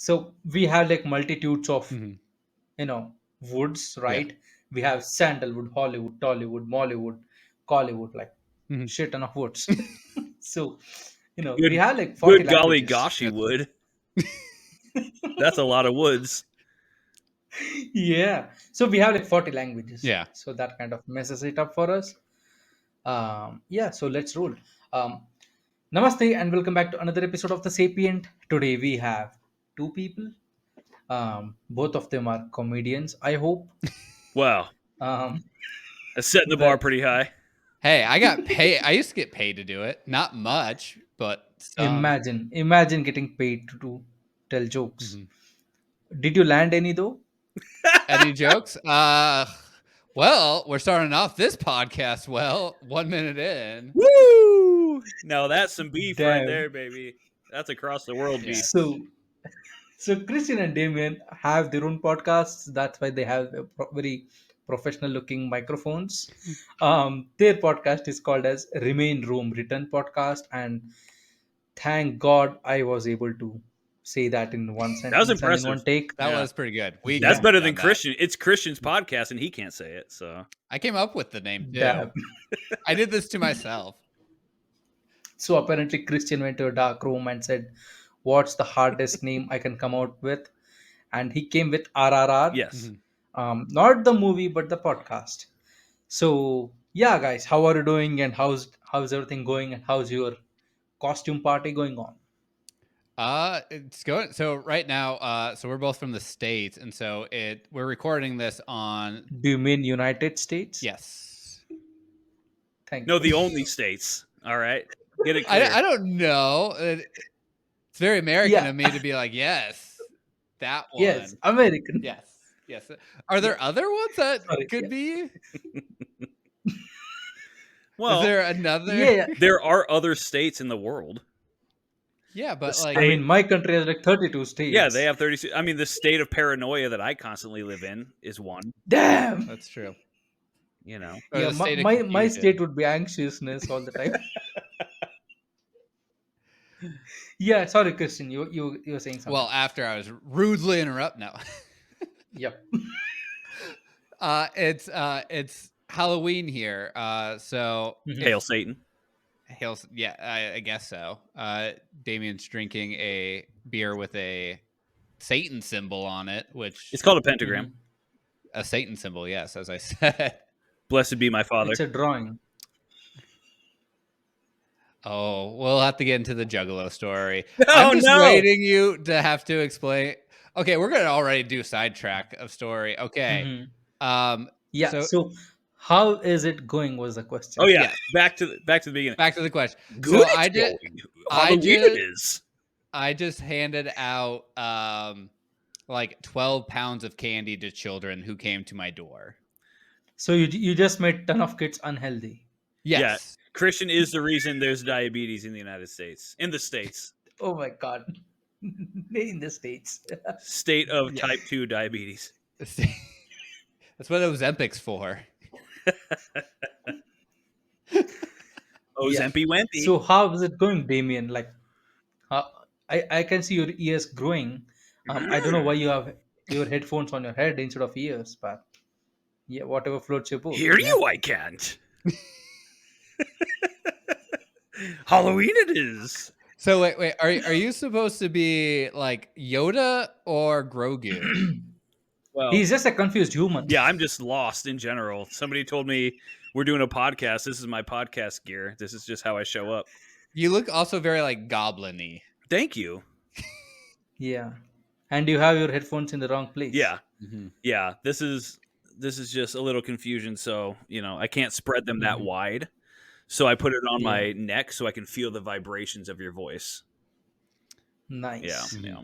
So we have like multitudes of Mhm. you know woods, Yeah. right? We have sandalwood, Hollywood, Tollywood, Mollywood, Collywood, like Mhm. shit ton of woods. So we Good, have like 40 good golly languages. gosh, you would. That's a lot of woods. Yeah, so we have like 40 languages, Yeah. so that kind of messes it up for us. Yeah, so let's roll. Namaste and welcome back to another episode of the Sapient. Today we have two people. Both of them are comedians, I hope. Wow, um, that's setting the bar but pretty high. Hey, I got paid. I used to get paid to do it. Not much, but some. imagine getting paid to tell jokes. Mhm. Did you land any though? Any jokes? Well, we're starting off this podcast. Well, 1 minute in. Woo! Now that's some beef right Damn. there, baby. That's across the world beef. Yes. So Christian and Damien have their own podcasts. That's why they have very professional looking microphones. Their podcast is called as Remain Room Return Podcast, and thank God I was able to say that in one That was sentence and in one impressive. take. That Yeah, was pretty good. We that's Yeah, couldn't have better than done that. Christian. It's Christian's podcast, and he can't say it. So I came up with the name too. damn. I did this to myself. So apparently Christian went to a dark room and said, "What's the hardest name I can come out with?" And he came with RRR. yes, Mhm. Not the movie, but the podcast. So yeah, guys, how are you doing? And how's everything going? And how's your costume party going on? It's going. So right now, so we're both from the States, and so we're recording this on. Do you mean United States? Yes. Thank no, you. the only states. All right, get it clear. I don't know. It's very American Yeah. of me to be like, yes, that Yes, one. American. Yes. Yes. Are Yeah. there other ones that Sorry. could Yeah. be? Is Well, there another? Yeah. there are other states in the world. Yeah, The but I like, state, mean, my country has like 32 yeah, they states. have 30. I mean, the state of paranoia that I constantly live in is one. Damn. that's true. You know, Or Yeah, the my, state of my confusion. state would be anxiousness all the time. Yeah, sorry, Christian. You were saying Well, something. after I was rudely interrupted. No. Yep. It's Halloween here. So Mhm. hail if Satan. yeah, I guess so. Damien's drinking a beer with a Satan symbol on it, which It's called a pentagram. Mhm. a Satan symbol, yes, as I said. Blessed be my father. It's a drawing. Oh, we'll have to get into the Juggalo story. Oh I'm just no! waiting you to have to explain. Okay, we're gonna already do sidetrack of story. Okay. Mhm. Um. Yeah. So So, how is it going? Was the Oh question. yeah, yeah, back to the beginning. back to the question. Good, So it's I did. going. I Halloween it just. is. I just handed out like 12 pounds of candy to children who came to my door. So you just made ton of kids unhealthy. Yeah, Yes. Christian is the reason there's diabetes in the United States. In the states, Oh my god. In the states. state of Yeah. type 2 diabetes. That's what Ozempic's for. Yeah. Ozempi Wempy. So how is it going, Damien? Like, I can see your ears growing. I don't know why you have your headphones on your head instead of ears, but yeah, whatever floats your boat. Hear Yeah. you, I can't. Halloween it is. So wait, are you supposed to be like Yoda or Grogu? Well, He's just a confused human. yeah, I'm just lost in general. Somebody told me we're doing a podcast. This is my podcast gear. This is just how I show up. You look also very like goblin-y. Thank you. Yeah. And you have your headphones in the wrong place. Yeah. Mm-hmm. Yeah, this is just a little confusion. So I can't spread them that Mhm. wide. So I put it on Yeah. my neck so I can feel the vibrations of your voice. Nice. Yeah, Mhm. yeah.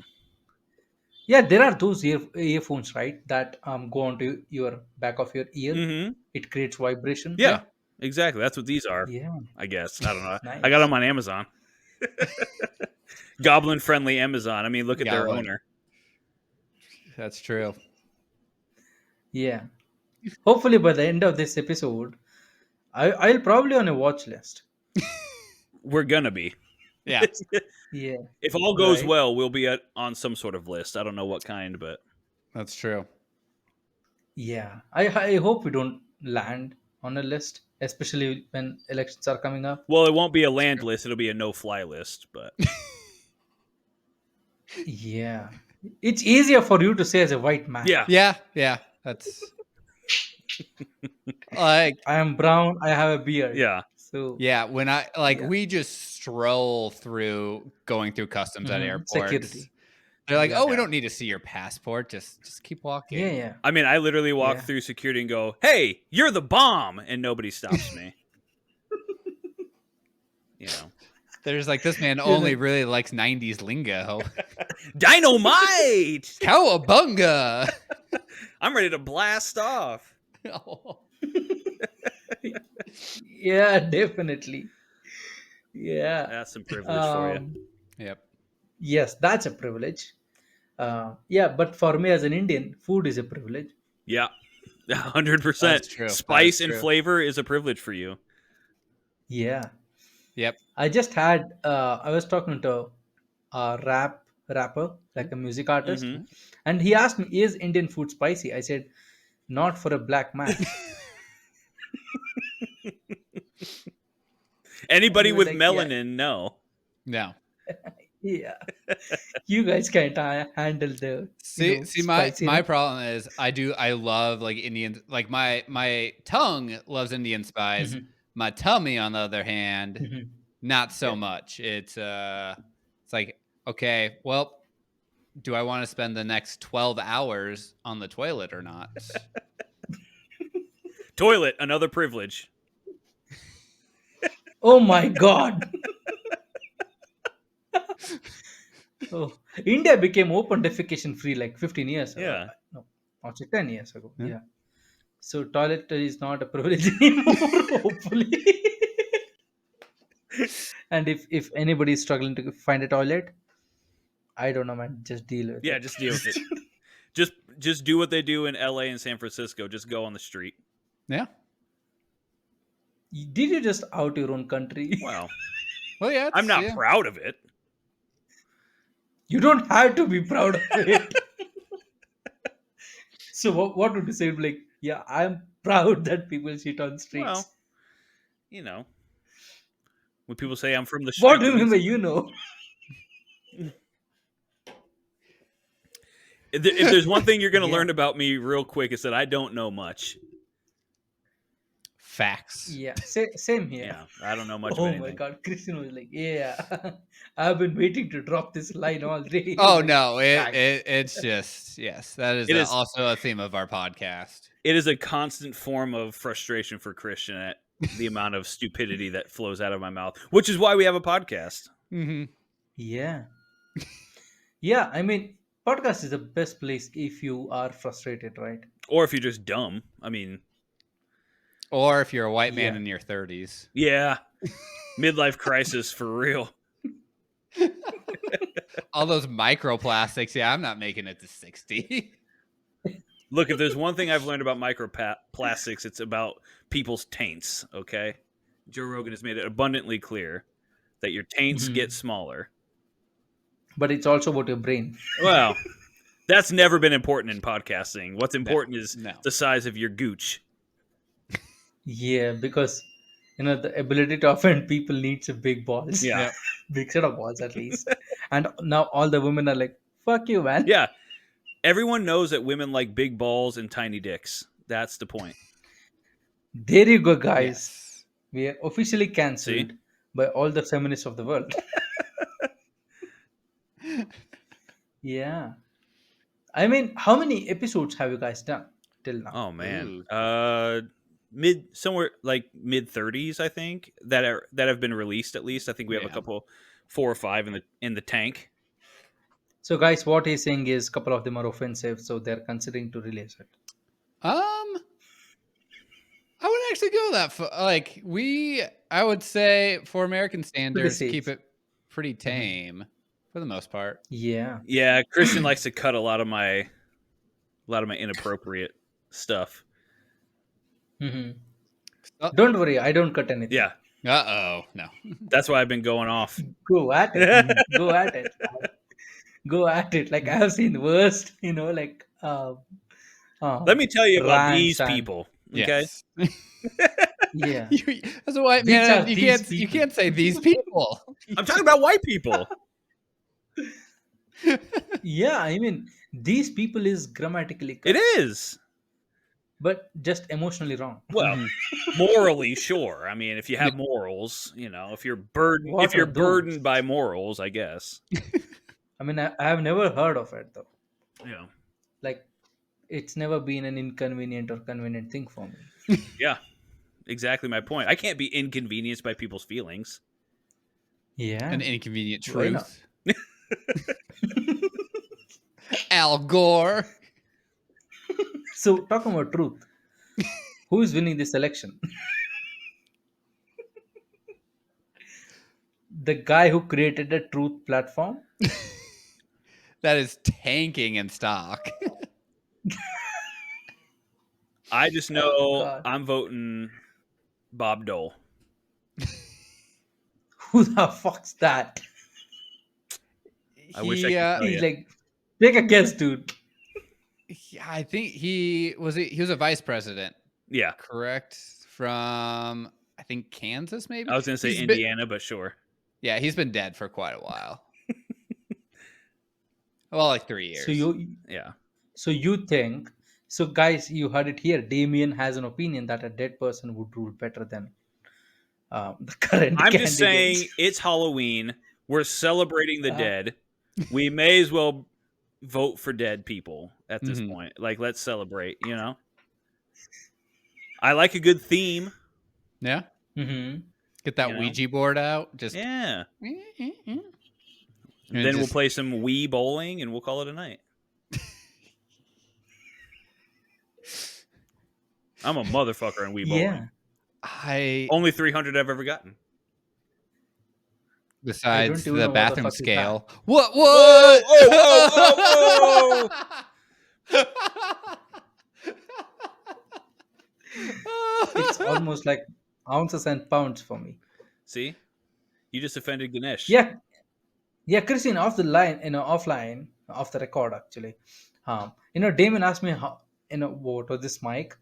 Yeah, there are those earphones, right? That go onto your back of your ear. Mm-hmm. It creates vibration. Yeah, exactly. That's what these are. Yeah. I guess. I don't know. Nice. I got them on Amazon. Goblin friendly Amazon. I mean, look at their Goblin. owner. That's true. Yeah. Hopefully by the end of this episode, I'll probably on a watch list. We're gonna be. Yeah, Yeah. If all goes Right. well, we'll be on some sort of list. I don't know what kind, but that's true. Yeah. I hope we don't land on a list, especially when elections are coming up. well, it won't be a That's land true. list. It'll be a no-fly list. But Yeah. It's easier for you to say as a white man. yeah, Yeah, that's like I am brown, I have a beard. yeah. So, yeah. When I like yeah. we just stroll through going through customs at airports. Security. They're like, Yeah. "Oh, we Yeah. don't need to see your passport. Just keep Yeah, walking." yeah. I mean, I literally walk Yeah. through security and go, "Hey, you're the bomb," and nobody stops me. You know, There's like this man You only know, really likes '90s lingo. dynamite! Cowabunga! I'm ready to blast off. yeah, definitely. Yeah. That's some privilege for you. Um, Yep. yes, that's a privilege. Yeah, but for me as an Indian, food is a privilege. Yeah, 100%. That's true. That is Spice and true. flavor is a privilege for you. Yeah. Yep. I just had, I was talking to a rapper, like a music artist, Hmm. and he asked me, is Indian food spicy? I said, not for a black man. And Anybody he was with like, yeah, melanin, no. No. yeah. You guys can't handle the, See, my spiciness. problem is I love like Indian, like my tongue loves Indian spice. Mhm, My tummy, on the other hand, mhm. not Yeah. so much. It's like, okay, well, do I want to spend the next 12 hours on the toilet or not? Toilet, another privilege. Oh my God. Oh, India became open defecation free like 15 years ago. Yeah. No, actually 10 years ago. Yeah. Yeah. So toilet is not a privilege anymore, hopefully. And if anybody is struggling to find a toilet, I don't know, man. Just deal with Yeah, it. just deal with it. Just do what they do in LA and San Francisco. Just go on the street. Yeah. Did you just out your own country? Wow. Well, yeah. I'm not Yeah. proud of it. You don't have to be proud of it. So what would you say? Like, yeah, I'm proud that people shit on Well, streets. you know, when people say I'm from the What street, do it you mean means by you know? if there's one thing you're going to Yeah. learn about me real quick, it's that I don't know much. Facts. Yeah. Same here. Yeah, I don't know much of Oh my anything. God, Christian was like, yeah, I've been waiting to drop this line all day. He was Oh like, no, facts. it's just yes. That is It is also a theme of our podcast. it is a constant form of frustration for Christian at the amount of stupidity that flows out of my mouth, which is why we have a podcast. Mm-hmm. Yeah. Yeah. I mean, podcast is the best place if you are frustrated, right? Or if you're just dumb. I mean, Or if you're a white man Yeah. in your 30s. yeah, midlife crisis for real. All those microplastics. Yeah, I'm not making it to 60. Look, if there's one thing I've learned about microplastics, it's about people's taints, okay? Joe Rogan has made it abundantly clear that your taints Mhm. get smaller. But it's also about your brain. Well, that's never been important in podcasting. What's important is no. the size of your gooch. Yeah, because the ability to offend people needs a big balls. Yeah. Yep. Big set of balls at least. And now all the women are like, fuck you, man. Yeah. Everyone knows that women like big balls and tiny dicks. That's the point. There you go, guys. Yes. We are officially cancelled See? by all the feminists of the world. Yeah. I mean, how many episodes have you guys done till now? Oh man. Ooh. Somewhere like mid 30s, I think, that have been released at least. I think we have a Yeah. couple 4 or 5 in the tank. So, guys, what he's saying is a couple of them are offensive, so they're considering to release it. I wouldn't actually go that far. Like I would say for American standards, safe. keep it pretty tame for the most part. Yeah. Yeah, Christian likes to cut a lot of my inappropriate stuff. hmm Oh. Don't worry, I don't cut anything. Yeah. No. That's why I've been going off. Go at it. Go at it. Go at it. Like I have seen worst, like Let me tell you about rants these and people. Okay. Yes. yeah. As a white Which man, are you these can't people? say these people. I'm talking about white people. Yeah, I mean these people is grammatically It correct, is. but just emotionally wrong. Well, Mhm. morally, sure. I mean, if you Yeah. have morals, if What are you're those? burdened by morals, I guess. I mean, I have never heard of it though. Yeah. Like, it's never been an inconvenient or convenient thing for me. Yeah. Exactly my point. I can't be inconvenienced by people's feelings. An Yeah, inconvenient why not? truth. Al Gore. So, talking about truth, who is winning this election? The guy who created the truth platform? That is tanking in stock. I just Oh know God, I'm voting Bob Dole. who the fuck's that? I wish I He, could tell He's you. like, take a guess, dude. I think he was a vice president, Yeah. correct? From I think Kansas, maybe. I was going to say He's been, Indiana, but sure. yeah, he's been dead for quite a while. Well, like 3 So years. Yeah. you think? So, guys, you heard it here. Damien has an opinion that a dead person would rule better than the current I'm just candidates. saying it's Halloween. We're celebrating the Uh, dead. We may as well vote for dead people at this Mhm. point. Like, let's celebrate, I like a good theme. Yeah. mhm. Get that You know? Ouija board out. Just Yeah. and Then we'll just- play some Wii bowling and we'll call it a night. I'm a motherfucker in Wii bowling. Yeah, I Only 300 I've ever gotten. I besides don't even the know what the bathroom fuck is that. scale. What? Whoa! Oh, It's almost like ounces and pounds for me. See? You just offended Ganesh. Yeah, yeah, Christine, off the line, offline, off the record actually. Damon asked me how, what was this mic,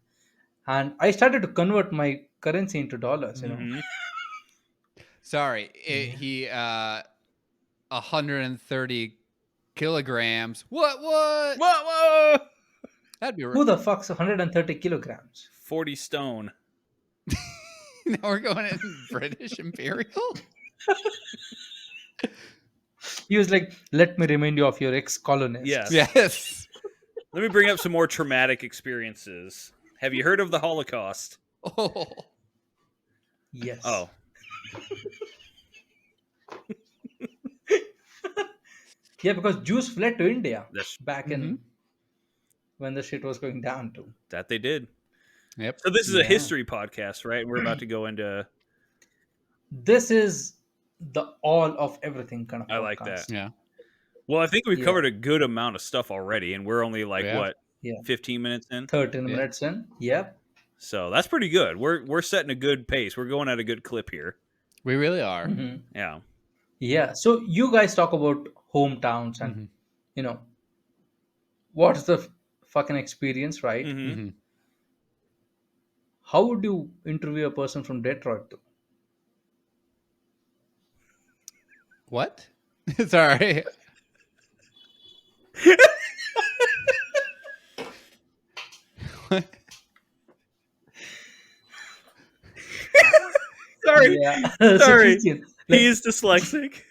and I started to convert my currency into dollars. Mm-hmm. Sorry, Yeah. he 130 kilograms. What? Whoa! That'd be. Who the fuck's 130 kilograms? 40 stone. Now we're going in British Imperial. He was like, "Let me remind you of your ex-colonists." Yes. Yes. Let me bring up some more traumatic experiences. Have you heard of the Holocaust? Oh. Yes. Oh. Yeah, because Jews fled to India That's back in when the shit was going down too. that they did. Yep. So this is a Yeah. history podcast, right? And we're about to go into This is the all of everything kind of I like podcast. that. Yeah. Well, I think we've Yeah. covered a good amount of stuff already, and we're only like Yeah. what, Yeah. 15 minutes in? 13 Yeah. minutes in. Yep. So that's pretty good. We're setting a good pace. We're going at a good clip here. We really are. Mhm. Yeah. Yeah. So you guys talk about hometowns and Mhm. you know what's the fucking experience, right? Mm-hmm. Mhm. How would you interview a person from Detroit though? What? Sorry. What? Sorry. Yeah. So Sorry. Christian, like, He is dyslexic.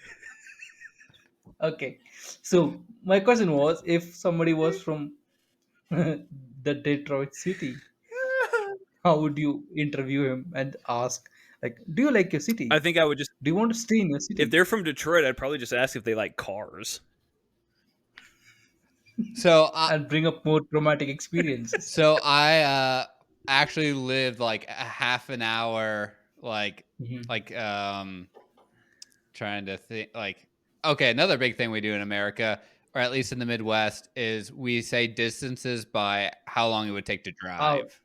okay. So my question was, if somebody was from the Detroit city, how would you interview him and ask, like, do you like your city? I think I would just Do you want to stay in your if city? they're from Detroit, I'd probably just ask if they like cars. So And bring up more traumatic experiences. I actually lived like a half an hour Mhm. trying to think like okay, another big thing we do in America or at least in the Midwest is we say distances by how long it would take to drive.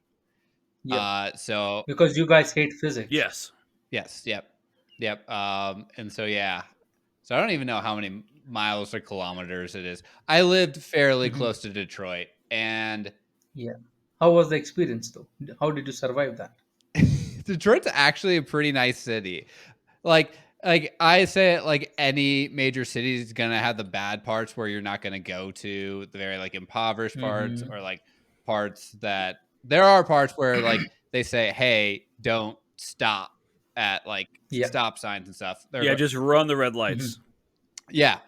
Yeah, So because you guys hate physics. Yes. Yes. Yep. Yep. And so yeah. So I don't even know how many miles or kilometers it is. I lived fairly Mhm. close to Detroit, and Yeah. How was the experience though? How did you survive that? Detroit's actually a pretty nice city. Like like I say it like any major city is gonna have the bad parts where you're not gonna go to the very like impoverished parts Hmm. or like parts that there are parts where like they say, hey, don't stop at like Yeah. stop signs and stuff. Yeah, just run the red Hmm. lights. Yeah.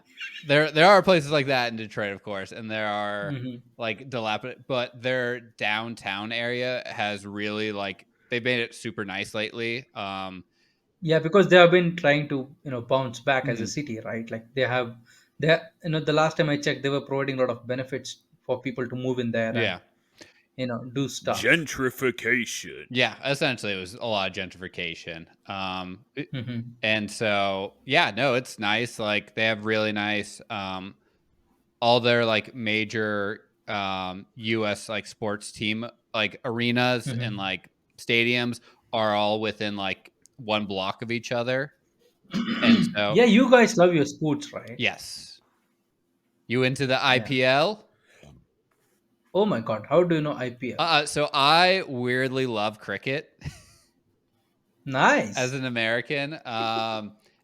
There are places like that in Detroit, of course, and there are Hmm. like dilapidated, but their downtown area has really like they made it super nice lately. Yeah, because they have been trying to bounce back as a Mhm. city, right? Like they the last time I checked, they were providing a lot of benefits for people to move in there and Yeah. do stuff. Gentrification. Yeah, essentially, it was a lot of gentrification. Hmm. And so, yeah, no, it's nice. Like they have really nice, all their like major U.S. like sports team like arenas and Hmm. like stadiums are all within like one block of each other. And so, Yeah, you guys love your sports, right? yes, you into the Yeah. IPL? Oh my God, how do you know IPL? So I weirdly love cricket. As Nice. an American.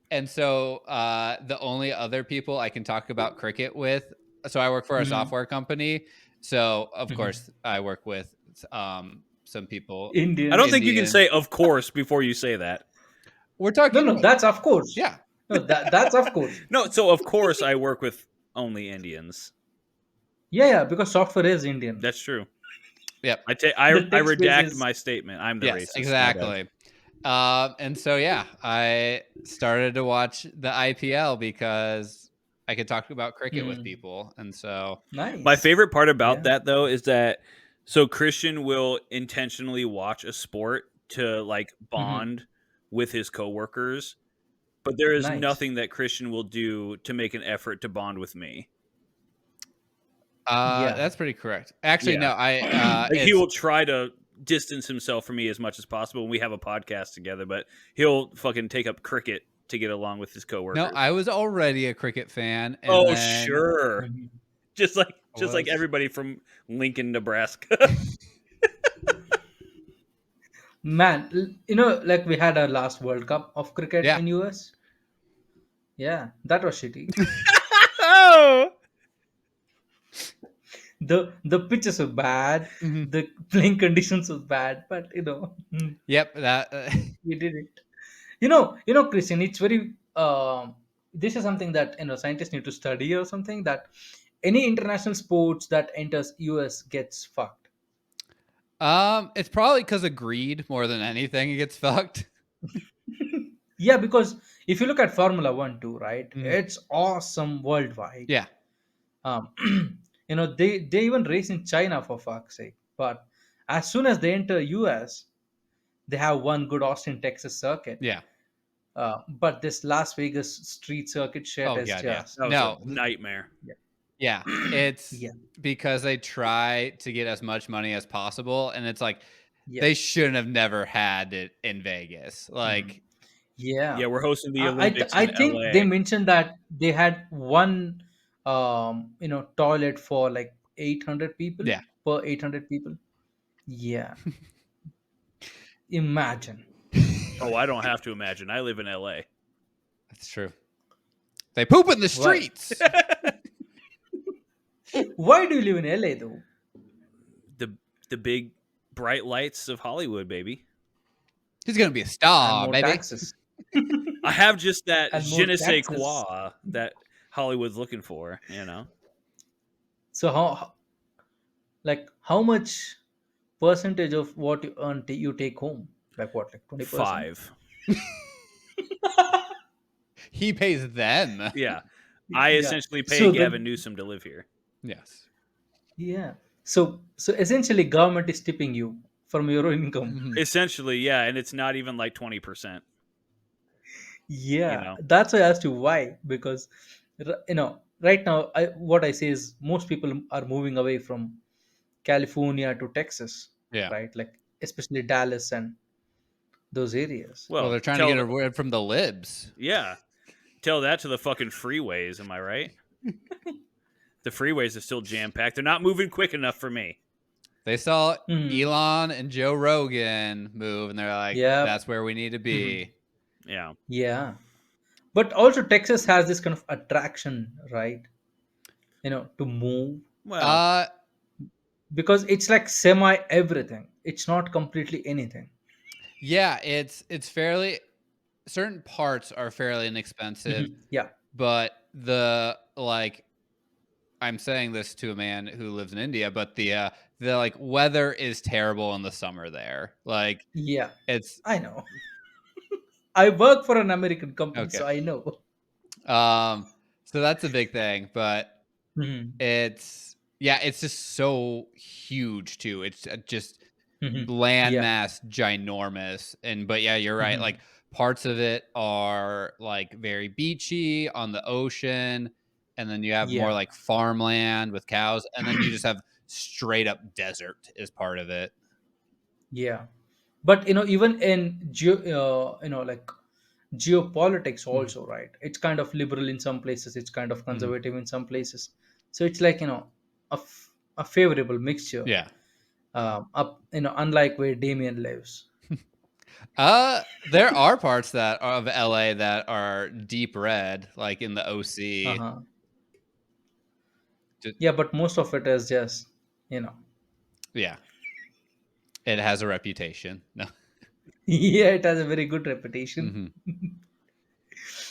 And so the only other people I can talk about cricket with, so I work for a Hmm. software company. So of Hmm. course I work with some people, I don't Indians. think you can Indians. say "of course" before you say that. We're No, talking no, about, that's of course. yeah, No, that's of course. No, so of course I work with only Indians. Yeah, yeah, because software is Indian. That's true. yep, The I tech space redact is. my statement. I'm the yes, racist. My bad. exactly. And so yeah, I started to watch the IPL because I could talk about cricket with Hmm. people, and so My Nice. favorite part about Yeah. that though is that so Christian will intentionally watch a sport to like Hmm. bond with his coworkers, but there is Nice. nothing that Christian will do to make an effort to bond with me. Yeah. that's pretty correct. Actually, Yeah. no, I Like he it's will try to distance himself from me as much as possible when we have a podcast together, but he'll fucking take up cricket to get along with his no, coworkers. I was already a cricket fan, and Oh, then sure. Mhm. Just like was everybody from Lincoln, Nebraska. Man, like we had our last World Cup of cricket yeah. in US. Yeah, that was shitty. Oh, The pitches were bad, Mhm. the playing conditions was bad, but Yep, that we did it. Christian, it's very. This is something that scientists need to study or something that any international sports that enters US gets fucked. it's probably because of greed more than anything. It gets fucked. Yeah, because if you look at Formula One too, right? Mhm. It's awesome worldwide. Yeah, Um, they even race in China for fuck's sake. But as soon as they enter US, they have one good Austin, Texas circuit. yeah. But this Las Vegas street circuit shit Oh is god, yeah. just that was a No, nightmare. yeah, yeah. It's yeah, because they try to get as much money as possible, and it's like they yes, shouldn't have never had it in Vegas. mhm, Like, yeah. Yeah, we're hosting the I Olympics I in think they LA. mentioned that they had one toilet for like 800 people yeah, per 800 people. Yeah, imagine. Oh, I don't have to imagine. I live in LA. that's true. They poop in the Why? streets. Why do you live in LA though? The big bright lights of Hollywood, baby. He's gonna be a And star, more baby. taxes. I have just that And je more ne sais taxes. quoi that Hollywood's looking for, you know? So like how much percentage of what you earn you take home? Like what? Like 20%? 5. He pays them. Yeah. I Yeah. essentially pay So Gavin the Newsom to live here. Yes. yeah. So essentially government is tipping you from your income. Mhm. Essentially, yeah, and it's not even like 20%, you Yeah. know? That's why I asked you why. Because right now what I say is most people are moving away from California to Texas, Yeah. right? Like especially Dallas and those areas. Well, Well, they're trying to get away from the libs. yeah, tell that to the fucking freeways. Am I right? The freeways are still jam packed. They're not moving quick enough for me. They saw Mhm. Elon and Joe Rogan move, and they're like, Yep. "That's where we need to Mhm. be." Yeah. Yeah. But also Texas has this kind of attraction, right? To move, Well, Uh, because it's like semi everything. It's not completely anything. yeah, it's fairly certain parts are fairly inexpensive, Yeah. but the like I'm saying this to a man who lives in India, but the like weather is terrible in the summer there. Like Yeah. it's I know. I work for an American company, okay. so I know. Um, so that's a big thing, but Mhm. it's yeah, it's just so huge too. It's just Mhm. Yeah. landmass ginormous. And but yeah, you're right. Mhm. Like parts of it are like very beachy on the ocean, and then you have more Yeah. like farmland with cows, and then you just have straight up desert as part of it. Yeah. But even in like geopolitics Mhm. also, right? It's kind of liberal in some places, it's kind of Mhm. conservative in some places. So it's like, a favorable mixture. Yeah. Unlike where Damien lives. There are parts that are of LA that are deep red, like in the OC. Uh-huh. Ju- Yeah, but most of it is just, you know, Yeah, it has a reputation. No. yeah, it has a very good reputation. Hmm.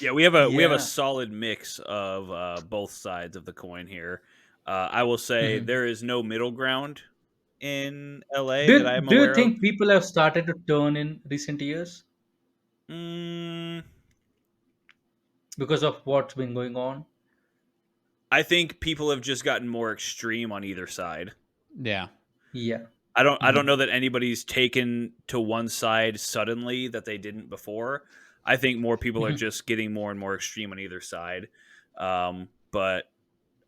yeah, we have a Yeah. solid mix of both sides of the coin here. I will say Mhm. there is no middle ground in LA that Do I'm do you aware of. think people have started to turn in recent years Mm, because of what's been going on? I think people have just gotten more extreme on either side. Yeah. Yeah. I don't Mhm. know that anybody's taken to one side suddenly that they didn't before. I think more people are Mhm. just getting more and more extreme on either side. But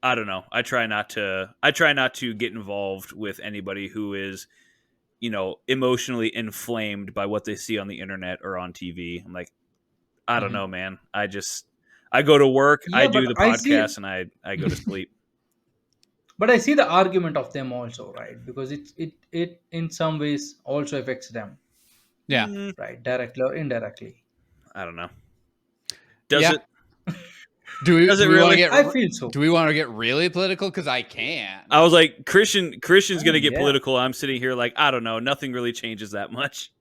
I don't know. I try not to get involved with anybody who is, emotionally inflamed by what they see on the internet or on TV. I'm like, I don't Mhm. know, man. I go to work, I Yeah, do but the I see podcast, and I go to sleep. but I see the argument of them also, right? Because it in some ways also affects them, Yeah. Mm, right? Directly or indirectly. I don't know. Does Yeah. it? Do we Does do it we want to really? get I feel so. do we want to get really political? Because I I can. was like, Christian's Oh, gonna get yeah. political. I'm sitting here like, I don't know. Nothing really changes that much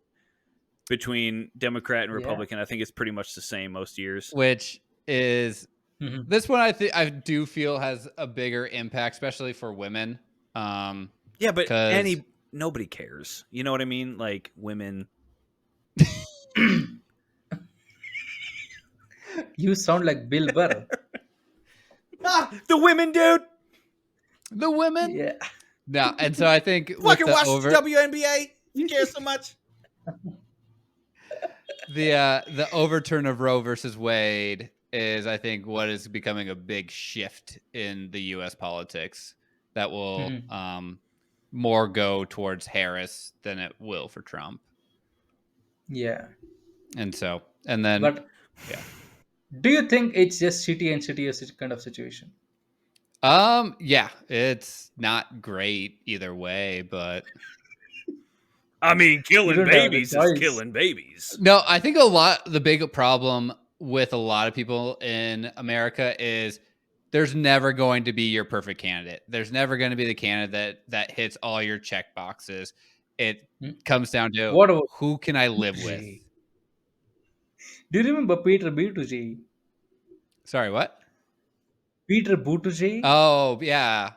between Democrat and Yeah. Republican. I think it's pretty much the same most years. Which is Mhm. this one I do feel has a bigger impact, especially for women. Um, Yeah, but because nobody cares. You know what I mean? Like women. You sound like Bill Burr. The women, dude. the women. Yeah. No, and so I think with Fucking the watch the over WNBA. If you care so much. the overturn of Roe versus Wade is, I think, what is becoming a big shift in the U.S. politics that will Mhm. more go towards Harris than it will for Trump. Yeah. And so, and then, But yeah, do you think it's just city and city kind of situation? yeah, it's not great either way, but I mean, You killing don't have the babies is choice. killing babies. no, I think the big problem with a lot of people in America is there's never going to be your perfect candidate. There's never going to be the candidate that hits all your check boxes. It Hmm? comes down to What about who can I live with? Buttigieg? Do you remember Peter Buttigieg? Sorry, what? Peter Buttigieg? Oh, yeah.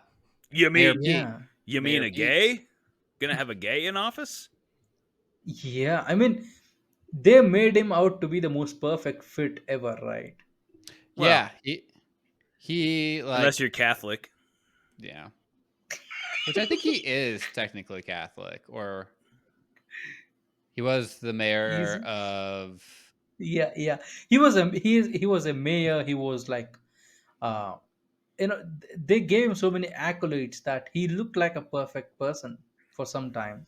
You Mayor mean Pete. Yeah. you mean Mayor a Pete. gay? Gonna have a gay in office? Yeah. I mean, they made him out to be the most perfect fit ever, right? Well, Yeah, he unless like you're Catholic. yeah, which I think he is technically Catholic, or he was the He's mayor of yeah, yeah. He was a mayor. He was like uh they gave him so many accolades that he looked like a perfect person for some time.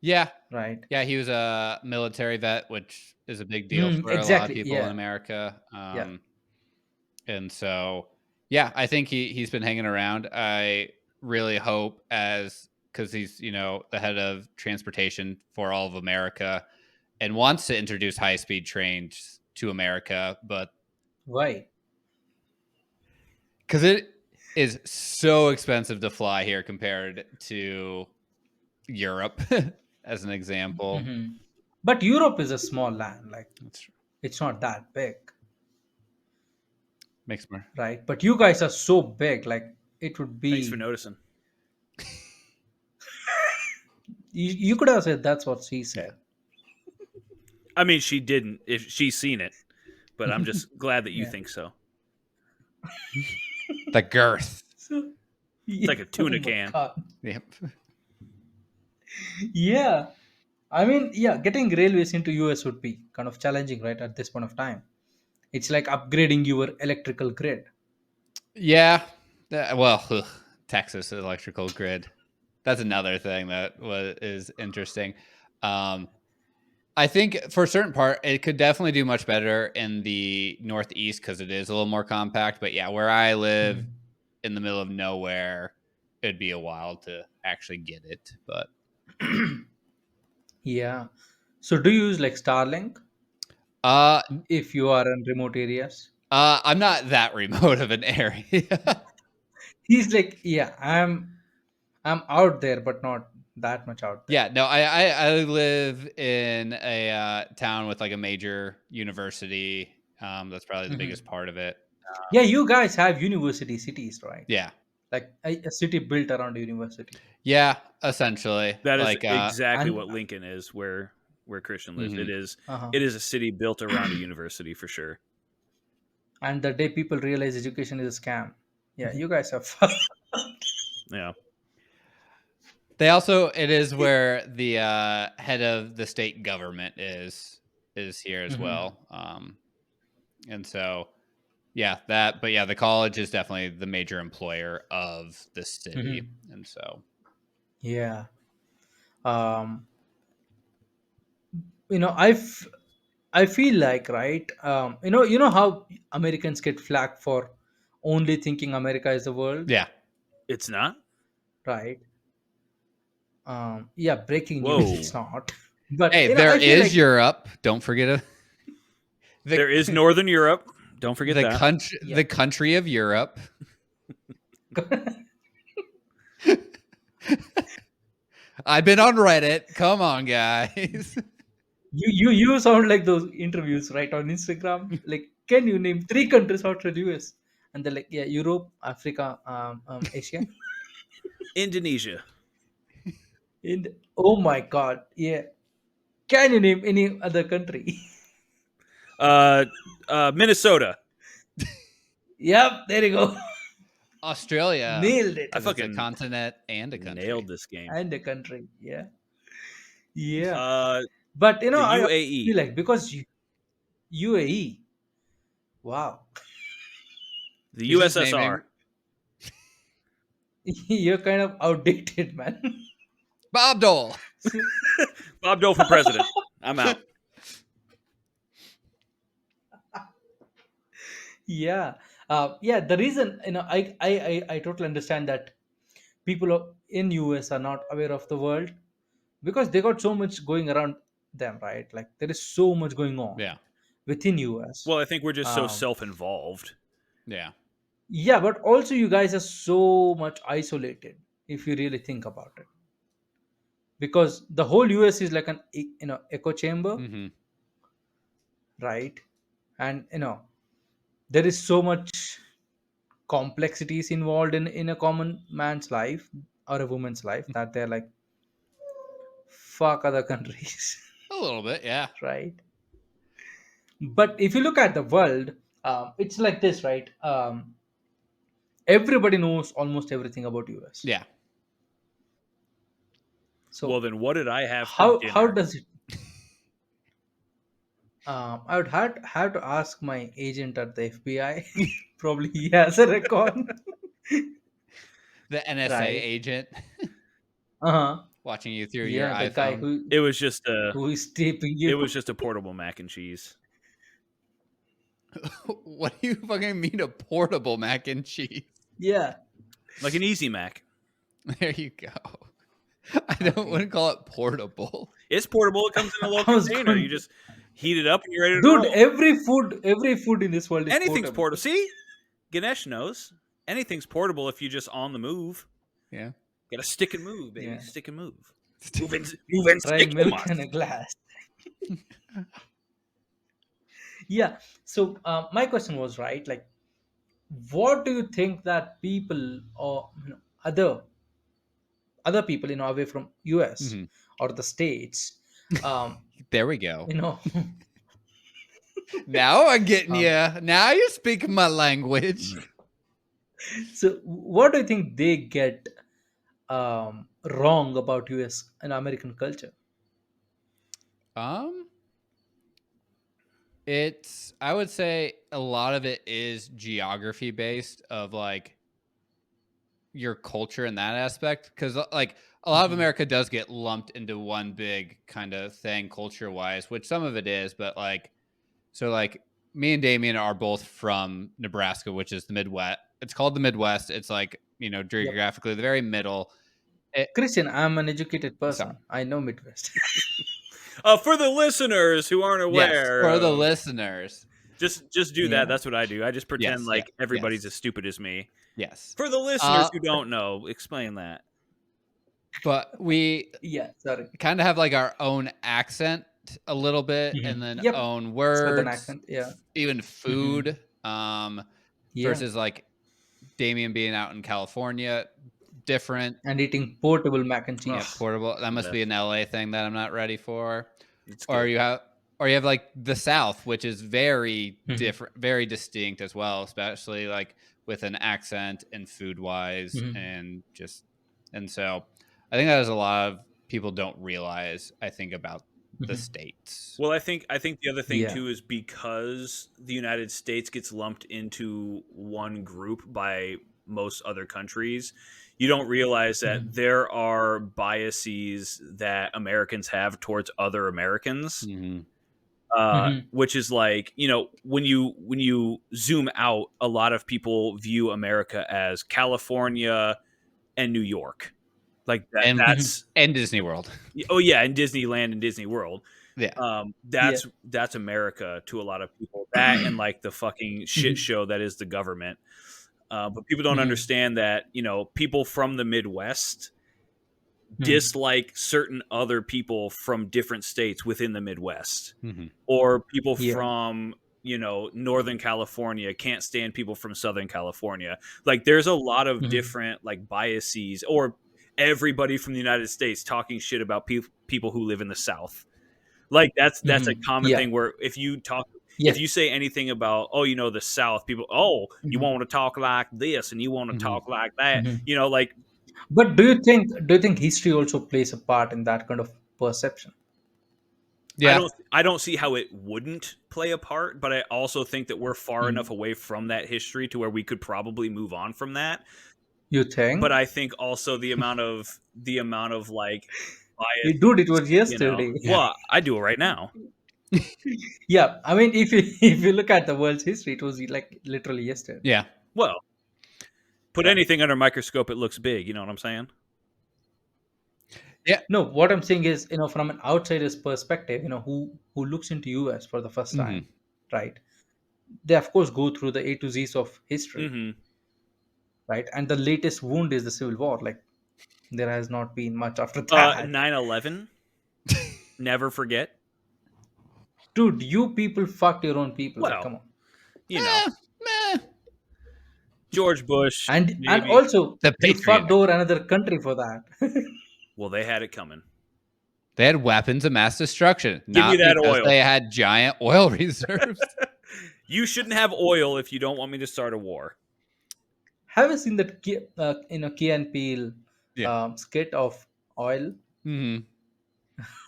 Yeah, right? yeah, he was a military vet, which is a big deal for a lot of Exactly. people in Yeah. America. Yeah. And so, yeah, I think he's been hanging around. I really hope as because he's the head of transportation for all of America and wants to introduce high speed trains to America, but Why? because it is so expensive to fly here compared to Europe, as an example. Hmm. But Europe is a small land. Like That's true. it's not that big, Makes more. right? But you guys are so big. Like it would Thanks for be. noticing. You could have said that's what she Yeah. said. I mean, she didn't. If she's seen it, but I'm just glad that you Yeah. think so. The girth. So It's yeah. like a Oh tuna my can. god. Yep. Yeah. I mean, yeah, getting railways into US would be kind of challenging, right? At this point of time, it's like upgrading your electrical grid. Yeah. Well, Texas electrical grid. That's another thing that is interesting. Um, I think for a certain part, it could definitely do much better in the Northeast because it is a little more compact. But yeah, where I live Mhm. in the middle of nowhere, it'd be a while to actually get it. But Yeah. So do you use like Starlink uh, if you are in remote areas? I'm not that remote of an area. He's like, yeah, I'm out there, but not that much out there. Yeah, no, I live in a town with like a major university. That's probably the biggest Hmm. part of it. Yeah, you guys have university cities, right? Yeah, Like a city built around a university. yeah, essentially, That is like exactly And what Lincoln is, where Christian lives. mhm. uh-huh. It is a city built around a university for sure. And the day people realize education is a scam, yeah, you guys have Yeah. They also it is where the head of the state government is here as Hmm. well. And so yeah, that but yeah, the college is definitely the major employer of the city, Hmm. and so Yeah. Um, I feel like, right, you know how Americans get flack for only thinking America is the world, yeah. It's not? right? Yeah, breaking news, it's Whoa. not. But Hey, there I feel is like Europe. Don't forget the There is Northern Europe. Don't forget that. yeah. the country of Europe. I've been on Reddit. Come on, guys. You sound like those interviews right on Instagram. Like, can you name three countries outside US? And they're like, yeah, Europe, Africa, Asia. Indonesia. And oh my God, yeah. Can you name any other country? Uh, Minnesota. Yep, there you go. Australia, Nailed it. I because it's a fucking continent and a country. nailed this game. And a country, yeah, yeah. Uh, But the I UAE. feel like because UAE, wow, The He's just USSR. naming you're kind of outdated, man. Bob Dole. So, Bob Dole for president. I'm out. yeah, yeah. The reason, I totally understand that people in US are not aware of the world because they got so much going around them, right? Like there is so much going on Yeah, within US. Well, I think we're just so Um, self-involved. yeah, yeah, but also you guys are so much isolated if you really think about it, because the whole US is like an echo chamber, hmm right? And there is so much complexities involved in a common man's life or a woman's life that they're like, fuck other countries. a little bit. Yeah, Right? But if you look at the world, it's like this, right? Everybody knows almost everything about US. yeah. Well, So then what did I have for how dinner? does it? I would have to ask my agent at the FBI. Probably he has a record. The NSA Right. agent. Uh-huh. watching you through your Yeah, the guy iPhone. who It was just a who is taping it you. was just a portable mac and cheese, What do you fucking mean a portable mac and cheese? Yeah. like an Easy Mac. There you go. I don't Okay. want to call it portable. It's portable. It comes in a little I was container. You going, just heat it up and you're ready to dude. roll. Every food in this world is Anything's portable. portable. See, Ganesh knows anything's portable if you just on the move. Yeah. Got to stick and move, baby. Yeah. Stick and move. Move and Try stick 'em milk up. in a glass. Yeah. So my question was right. Like, what do you think that people or other people away from US Hmm. or the states, um, There we go. you know, Now I'm getting um, you. Now you're speaking my language. so what do you think they get wrong about US and American culture? Um, it's I would say a lot of it is geography based of like your culture in that aspect because like a lot of Hmm. America does get lumped into one big kind of thing culture wise, which some of it is, but like so like me and Damien are both from Nebraska, which is the Midwest. It's called the Midwest. It's like, Yep. geographically the very middle. It, Christian, I'm an educated sorry. person. I know Midwest. For the listeners who aren't Yes, aware, for the listeners. just do that. Yeah. That's what I do. I just pretend Yes, yeah, like everybody's as yes, stupid as me. yes. For the listeners who don't know, explain that. But we Yeah. Sorry. kind of have like our own accent a little bit Hmm. and then Yep. own Southern words, accent. Yeah. even Hmm. food. Yeah. Versus like Damien being out in California, different. And eating portable mac and Yeah, Ugh, cheese. portable. That the must be best. an LA thing that I'm not ready for. It's Or good. you have like the South, which is very Hmm. different, very distinct as well, especially like with an accent and food wise Hmm. and so I think that is a lot of people don't realize, I think, about the Hmm. states. Well, I think the other thing Yeah. too is because the United States gets lumped into one group by most other countries, you don't realize that Hmm. there are biases that Americans have towards other Americans. Hmm. Hmm. Which is like, when you zoom out, a lot of people view America as California and New York, like that. and Hmm. and Disney World. Oh yeah, and Disneyland and Disney World. Yeah. Yeah. That's America to a lot of people. That and like the fucking shit Hmm. show that is the government. But people don't Hmm. understand that people from the Midwest Hmm. dislike certain other people from different states within the Midwest, Hmm. or people Yeah. from Northern California can't stand people from Southern California. Like there's a lot of Hmm. different like biases, or everybody from the United States talking shit about people who live in the South. Like that's a Hmm. common Yeah. thing where if Yes. you say anything about, the South, people, you Hmm. want to talk like this and you want to Hmm. talk like that, Hmm. like But do you think history also plays a part in that kind of perception? Yeah. I don't see how it wouldn't play a part, but I also think that we're far enough Hmm. away from that history to where we could probably move on from that. You But think? I think also the amount of like bias, Dude, it was yesterday. Yeah. well, I do it right now. Yeah, I mean, if you if you look at the world's history, it was like literally yesterday. Yeah. Well, put Yeah. anything under a microscope, it looks big. You know what I'm saying? Yeah. No, what I'm saying is, from an outsider's perspective, who looks into US for the first Hmm. time, right? They of course go through the A to Z's of history, Mm-hmm. right? And the latest wound is the Civil War. Like there has not been much after that. 9/11. Never forget. Dude, you people fucked your own people. Like, Well, come on. you know, Eh, meh. George Bush, And maybe. also The you Patriot fucked Act. over another country for that. Well, they had it coming. They had weapons of mass destruction, Give me not that because oil. they had giant oil reserves. You shouldn't have oil if you don't want me to start a war. Have you seen that Key and Peele Yeah. skit of oil Hmm.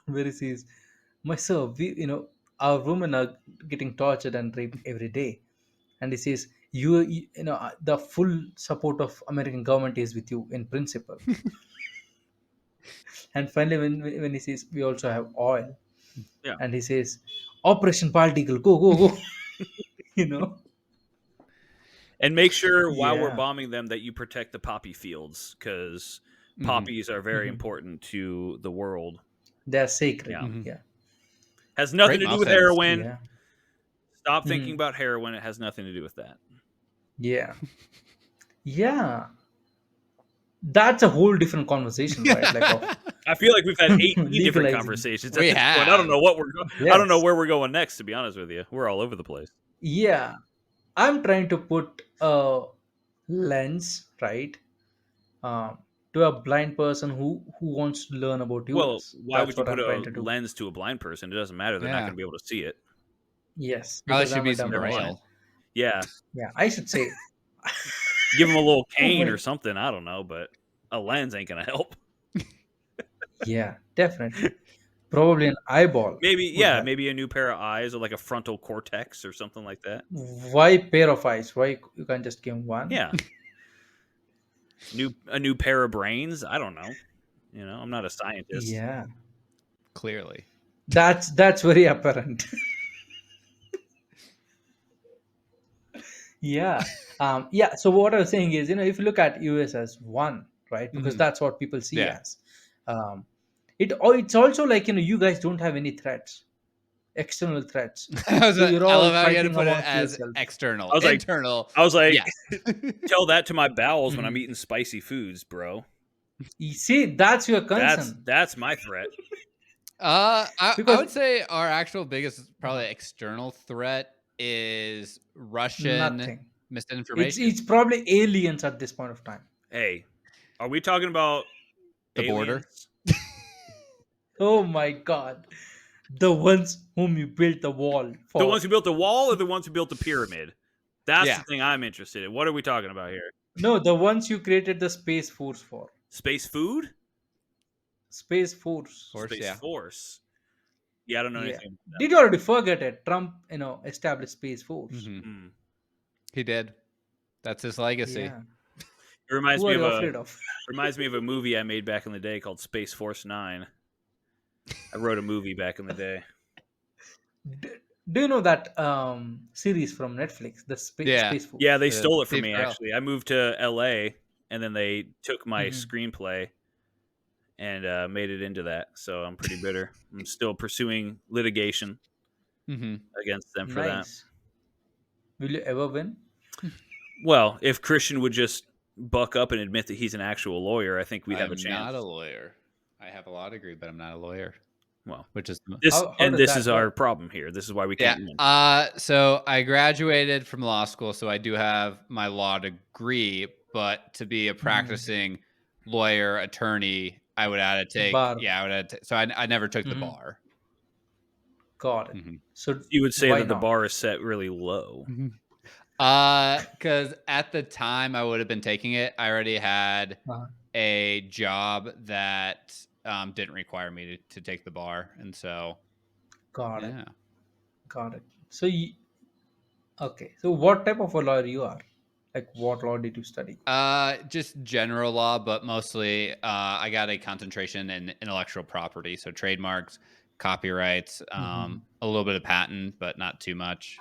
where he says, "My sir, our women are getting tortured and raped every day," and he says, the full support of American government is with you in principle." And finally, when he says we also have oil, Yeah. and he says, Operation Particle, go, go, go. you know? And make sure while we're Yeah. bombing them that you protect the poppy fields because Hmm. poppies are very Hmm. important to the world. They're sacred. Yeah. Hmm. Yeah. Has nothing Great to do with muffins. heroin. Yeah. Stop thinking Hmm. about heroin. It has nothing to do with that. Yeah. Yeah. That's a whole different conversation, right? Like of I feel like we've had 18 different legalizing. conversations at We this point. I don't have. know what I don't know Yes. where we're going next, to be honest with you. We're all over the place. Yeah. I'm trying to put a lens, right? Um, to a blind person who wants to learn about Well, US. why That's would you what put I'm trying a to do. lens to a blind person? It doesn't matter. They're not Yeah. going to be able to see it. Yes, Probably because should I'm a be some dumb They're person. blind. braille. Yeah. Yeah, I should say. Give them a little Oh cane or my. something. I don't know, but a lens ain't going to help. Yeah, definitely. Probably an eyeball Maybe, would yeah, help. maybe a new pair of eyes or like a frontal cortex or something like that. Why pair of eyes? Why you can't just give one? Yeah. A new pair of brains. I don't know. I'm not a scientist. Yeah, Clearly. that's very apparent. Yeah. Yeah. So what I was saying is, if you look at US as one, right? Because Hmm. that's what people see Yeah. as. Um, it's also like you guys don't have any threats, external threats. You're I all love how you got to fighting put it amongst as yourself. I external. was like, Internal, I was like, yes. tell that to my bowels when I'm Mhm. eating spicy foods, bro. You see, that's your That's concern that's my threat. I because would say our actual biggest, probably external threat is Russian nothing. misinformation. It's probably aliens at this point of time. Hey, are we talking about The border. aliens? Oh my God, the ones whom you built the wall The ones for. who built the wall or the ones who built the pyramid? That's the Yeah. thing I'm interested in. What are we talking about here? No, the ones you created the space force for. Space food? Space force. Force, Space yeah. force. Yeah, I don't know Yeah. anything about Did you already forget it? Trump, established space force. Hmm. that. Hmm. He did. That's his legacy. Yeah. It reminds Who me are of you a afraid of? movie I made back in the day called Space Force 9. I wrote a movie back in the day. D- do you know that series from Netflix, the Yeah. Space Yeah, Force? they stole it from Steve me Carell. actually. I moved to LA and then they took my Hmm. screenplay and made it into that. So I'm pretty bitter. I'm still pursuing litigation Hmm. against them for that. Nice. Will you ever win? Well, if Christian would just buck up and admit that he's an actual lawyer, I think we'd have a I'm not a chance. lawyer. I have a law degree, but I'm not a lawyer, Well, which is How does this is that our work? problem here. This is why we yeah. can't win. So I graduated from law school, so I do have my law degree, but to be a Hmm. practicing lawyer, attorney, I would have to take, Bar. yeah, I would have to, so I never took the Hmm. bar. Got it. Hmm. So You would say why that the not? bar is set really low. Because at the time I would have been taking it, I already had Uh, a job that didn't require me to take the bar, and so got it. yeah. Got it. So okay. So what type of a lawyer you are? Like what law did you study? Just general law, but mostly I got a concentration in intellectual property, so trademarks, copyrights, Hmm. a little bit of patent, but not too much.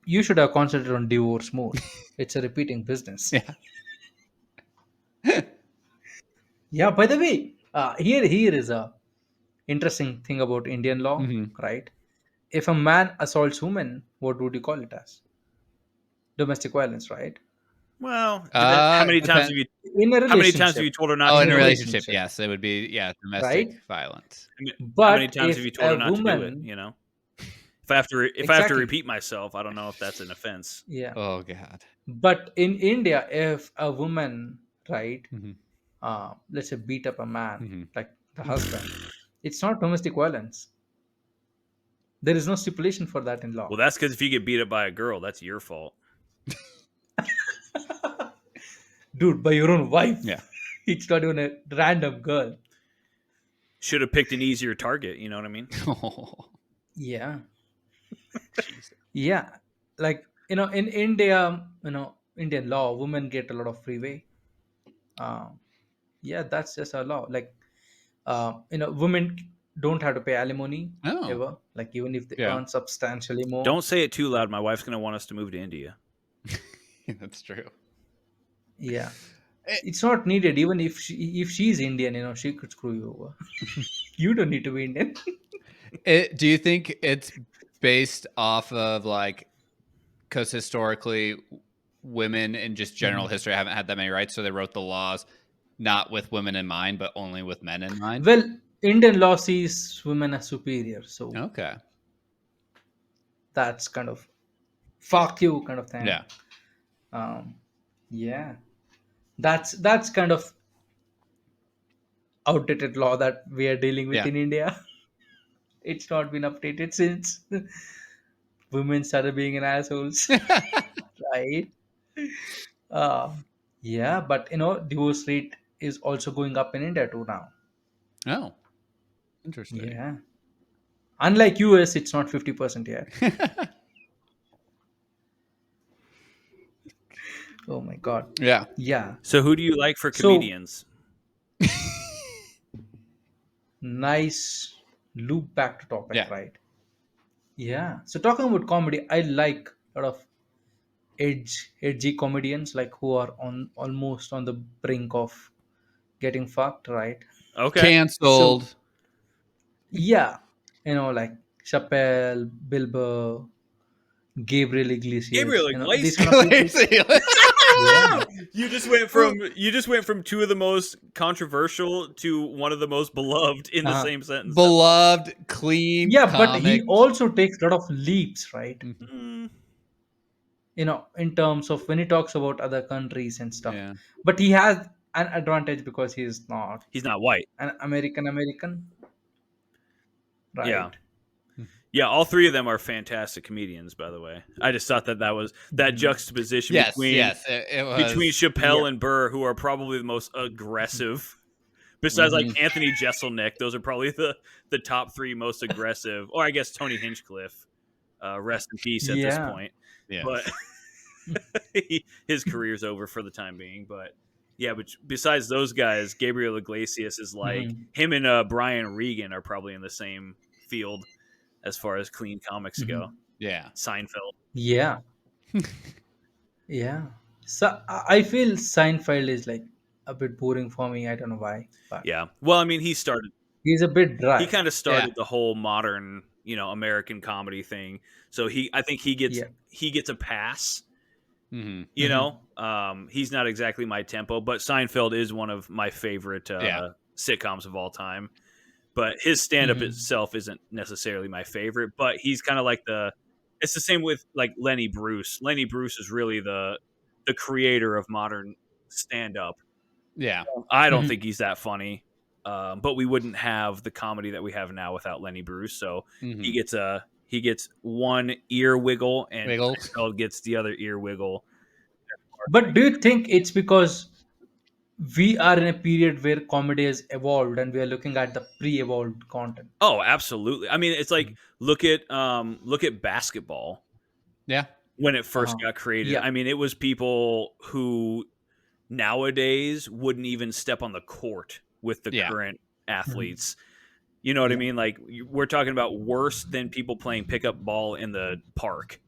You should have concentrated on divorce more. It's a repeating business. Yeah. Yeah. By the way, here is a interesting thing about Indian law, Hmm. right? If a man assaults women, what would you call it as? Domestic violence, right? Well, depend, Depend. In a how many times have you relationship, told her not Oh, to in in a a do it? relationship, relationship, yes, it would be domestic right? violence. How many But times have if you told a her not to do it? woman, If I have to exactly, repeat myself, I don't know if that's an offense. yeah. Oh God. But in India, if a woman, right, Hmm. let's say beat up a man, Hmm. like the husband, it's not domestic violence. There is no stipulation for that in Well, law. that's because if you get beat up by a girl, that's your fault. Dude, by your own Yeah. wife. It's not even a random girl. Should have picked an easier target. You know what I mean? Oh, Yeah. jeez. Yeah. Like, in India, Indian law, women get a lot of freeway. Um, Yeah, that's just a law. Like, women don't have to pay alimony Oh, ever. Like, even if they yeah, earn substantially more. Don't say it too loud. My wife's going to want us to move to India. that's true. Yeah, Eh, it's not needed. Even if she's Indian, she could screw you over. You don't need to be Indian. do you think it's based off of like because historically women in just general Mhm. history haven't had that many rights, so they wrote the laws not with women in mind, but only with men in mind? Well, Indian law sees women as superior, so Okay. that's kind of fuck you kind of thing. Yeah. Um, yeah, that's kind of outdated law that we are dealing with Yeah. in India. It's not been updated since women started being an assholes, right? Uh, yeah, but divorce rate is also going up in India too now. Oh, interesting. Yeah, unlike US, it's not 50% yet. Oh my god. Yeah. Yeah. So, who do you like for So comedians? nice loop back to topic, Yeah. right? Yeah. So talking about comedy, I like a lot of edgy comedians like who are on almost on the brink of getting fucked, right? Okay. So Canceled. yeah, like Chappelle, Bill Burr, Gabriel Iglesias, Gabriel these Iglesias. kind of people. Yeah. You just went from two of the most controversial to one of the most beloved in the Uh-huh. same sentence. That's Beloved, clean Yeah, but he comic. also takes a lot of leaps, right? Mhm. mm, In terms of when he talks about other countries and stuff. Yeah. But he has an advantage because he is not he's not white. an American, Yeah. right? Yeah, all three of them are fantastic comedians, by the way. I just thought that was that Mhm. juxtaposition Yes, between yes. It between was. Yeah. Chappelle and Burr, who are probably the most aggressive. Besides, like Mhm. Anthony Jeselnik, those are probably the top three most aggressive. Or I guess Tony Hinchcliffe, rest in peace at this Yeah. point. But Yes. his career's over for the time being. But yeah, but besides those guys, Gabriel Iglesias is like Mhm. him and Brian Regan are probably in the same field as far as clean comics go. Mhm. Yeah. Seinfeld. Yeah. Yeah. So I feel Seinfeld is like a bit boring for me. I don't know why, but Yeah. Well, I mean, he's a bit he dry. kind of Yeah. started the whole modern, American comedy thing. So I think Yeah. he gets a pass. Hmm. Mhm. He's not exactly my tempo, but Seinfeld is one of my favorite Yeah. sitcoms of all time. But his stand up Mhm. itself isn't necessarily my favorite. But he's kind of like it's the same with like Lenny Bruce. Lenny Bruce is really the creator of modern stand up. Yeah. I don't Mhm. think he's that funny. But we wouldn't have the comedy that we have now without Lenny Bruce. So Hmm. he gets one ear wiggle, and Wiggle. Seinfeld gets the other ear wiggle. But do you think it's because we are in a period where comedy has evolved and we are looking at the pre-evolved content? Oh, absolutely. I mean, it's like look at basketball Yeah. when it first Uh-huh. got created. Yeah. I mean, it was people who nowadays wouldn't even step on the court with the Yeah. current Mhm. athletes. You know what I Yeah. mean? Like we're talking about worse than people playing pickup ball in the park.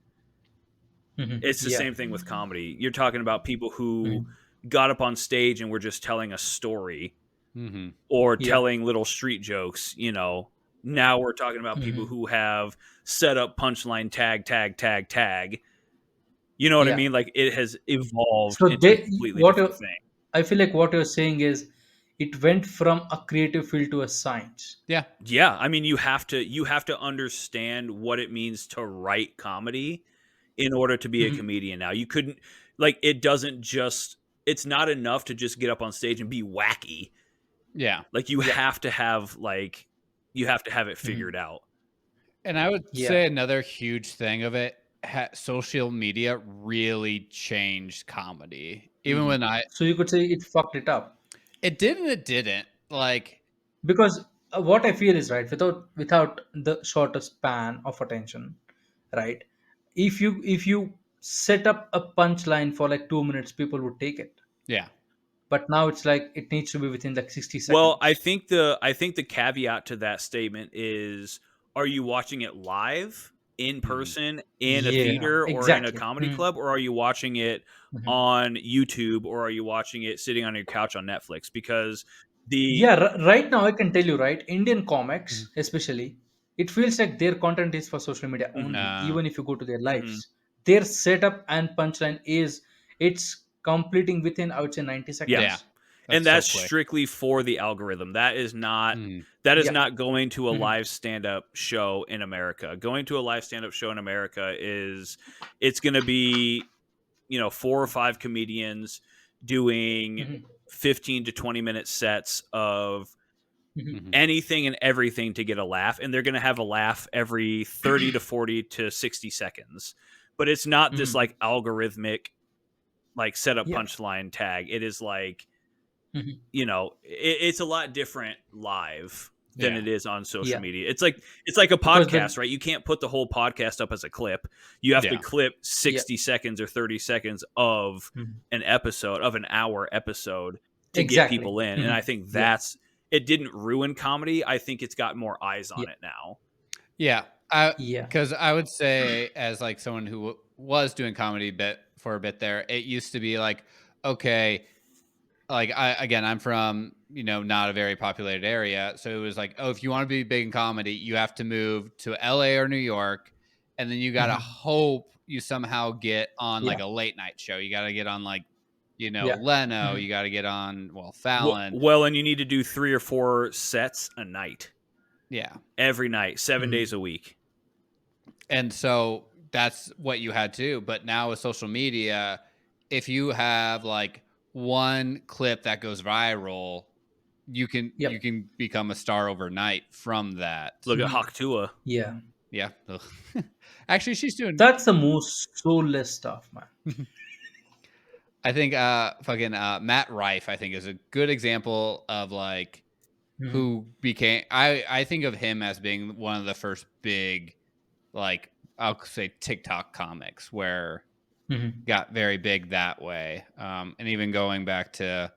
Mhm. It's the Yeah. same thing with comedy. You're talking about people who Mhm. got up on stage and were just telling a story Hmm. or Yeah. telling little street jokes. Now we're talking about people Mhm. who have set up punchline tag, tag, tag, tag. You know what I Yeah. mean? Like it has evolved So into a completely different thing. I feel like what you're saying is it went from a creative field to a science. Yeah. Yeah, I mean you have to understand what it means to write comedy in order to be a Mhm. comedian now. You couldn't like it doesn't just it's not enough to just get up on stage and be wacky. Yeah. Like you Yeah. have to have you have to have it Mhm. figured out. And I would Yeah. say another huge thing of it, social media really changed comedy. Even Mhm. when So you could say it fucked it up it did and it didn't. Like, because what I feel is right without the shorter span of attention, right? If you set up a punchline for like 2 minutes, people would take it. yeah. but now it's like it needs to be within like 60 Well, I seconds. think the caveat to that statement is: are you watching it live in Mhm. person in a Yeah, theater or in a exactly. comedy Mhm, club, or are you watching it mhm. on YouTube, or are you watching it sitting on your couch on Netflix? Because the Yeah, right now I can tell you, right? Indian Mhm. comics, especially, it feels like their content is for social media Mhm, only. Uh, Even if you go to their mhm. lives, their setup and punchline is it's completing within, I would say, 90 Yeah. yeah, seconds. And that's so that's quick. strictly for the algorithm. Mhm. That is Yeah. not going to a Mhm, live stand-up show in America. Going to a live stand-up show in America is it's going to be, 4 or 5 comedians doing mhm, 15 to 20-minute sets of mhm, Mhm. anything and everything to get a laugh, and they're going to have a laugh every 30 to 40 to 60 seconds. But it's not this mhm. like algorithmic like setup Yeah. punchline tag. It is like, Mhm. it's a lot different live than Yeah. it is on social Yeah. media. It's like a Because podcast, the right? You can't put the whole podcast up as a clip. You have to Yeah. clip yeah. 60 seconds or 30 seconds of Mhm. an episode, of an hour episode, to get Exactly. people in. And I Mhm. think Yeah. that's it. Didn't ruin comedy. I think it's got more eyes Yeah. on it now. Yeah. I Yeah. Because I would say, as like someone who was doing comedy bit for a bit there, it used to be like, okay, like I'm from, not a very populated area, so it was like, oh, if you want to be big in comedy, you have to move to LA or New York, and then you got to Mhm. hope you somehow get on Yeah. like a late night show. You got to get on like, Yeah. Leno, Mhm. you got to get on, well, Fallon. Well, and you need to do 3 or 4 sets a night, Yeah. every night, 7 days Mhm. a week. And so that's what you had to. But now with social media, if you have like one clip that goes viral, you Yep. can become a star overnight from that. Look at Mhm. Haktua. Yeah. Yeah. Ugh. Actually, she's doing. That's the most soulless stuff, man. I think fucking Matt Rife, I think, is a good example of like Mhm. who became. I think of him as being one of the first big, like, I'll say TikTok comics where Mhm. got very big that way. And even going back to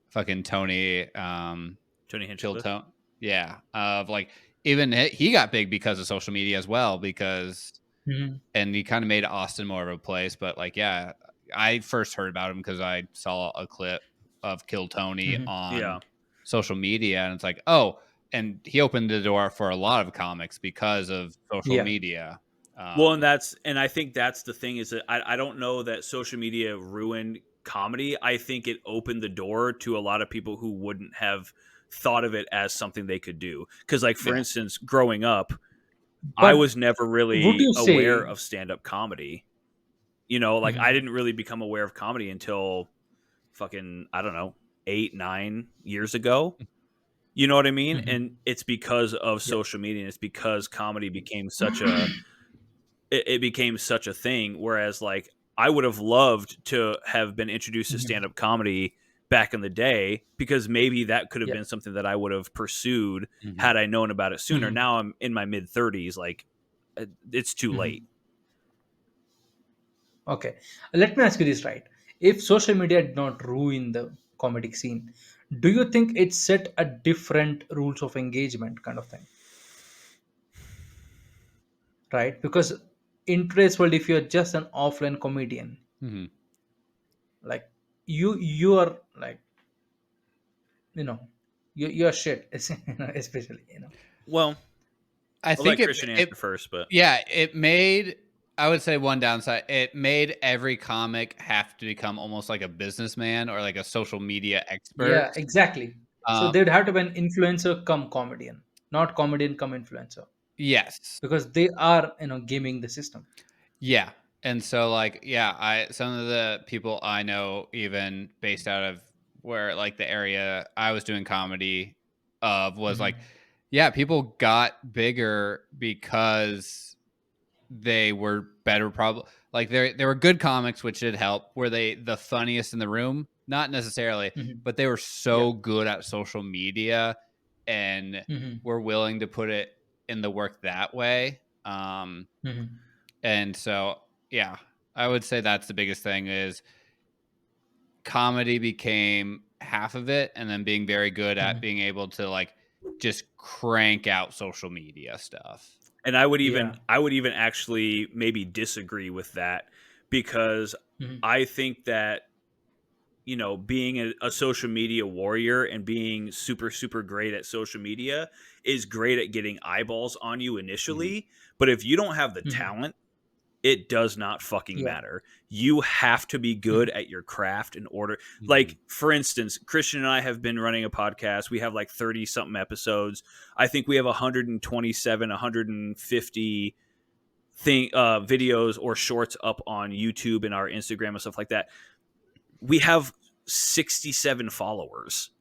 fucking Tony, Tony Chill Hinchcliffe. Tone, yeah, of like, even he got big because of social media as well, because Mhm. and he kind of made Austin more of a place. But like, yeah, I first heard about him because I saw a clip of Kill Tony Mhm. on Yeah. social media, and it's like, oh, and he opened the door for a lot of comics because of social Yeah. media. Well, Um, and I think that's the thing, is that I don't know that social media ruined comedy. I think it opened the door to a lot of people who wouldn't have thought of it as something they could do. Because, like, for yeah, instance, growing up, I But was never would really you aware say? of stand up comedy. Like, I Mhm. didn't really become aware of comedy until fucking, I don't know, 8, 9 years ago. You know what I mean? And Mhm. it's because of Yep. social media, and it's because comedy became it became such a thing. Whereas, like, I would have loved to have been introduced to Mhm. stand up comedy back in the day, because maybe that could have Yep. been something that I would have pursued mhm. had I known about it sooner. Mhm. Now I'm in my mid 30s. Like, it's too late. Mhm. Okay. Let me ask you this, right? If social media did not ruin the comedic scene, do you think it set a different rules of engagement kind of thing? Right? Because in today's world, if you're just an offline comedian, Mhm. like you are like, you know, you're shit, especially, Well, I I'll think let Christian it answer first, but yeah, it made, I would say, one downside, it made every comic have to become almost like a businessman or like a social media expert. Yeah, exactly. So Uh, they'd have to be an influencer come comedian, not comedian come influencer, yes. because they are, gaming the system. Yeah. And so like, yeah, I some of the people I know, even based out of where like the area I was doing comedy of, was like, Mhm. yeah, people got bigger because they were better, probably like they were good comics, which did help. Were they the funniest in the room? Not necessarily, Mhm. but they were Yeah. so good at social media and Mhm. were willing to put it in the work that way. Mhm. And so, yeah, I would say that's the biggest thing, is comedy became half of it, and then being very good at Mhm. being able to like just crank out social media stuff. And Yeah. I would even actually maybe disagree with that, because Mhm. I think that, you know, being a social media warrior and being super super great at social media is great at getting eyeballs on you Mhm. initially, but if you don't have the Mhm. talent, it does not fucking Yeah. matter. You have to be good Mhm. at your craft in order. Mhm. Like, for instance, Christian and I have been running a podcast. We have like 30 something episodes. I think we have 127, 150 videos or shorts up on YouTube and our Instagram and stuff like that. We have 67 followers.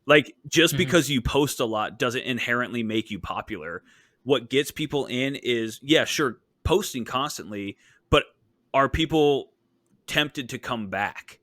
Like, just Mhm. because you post a lot doesn't inherently make you popular. What gets people in is, yeah, sure, posting constantly, but are people tempted to come back?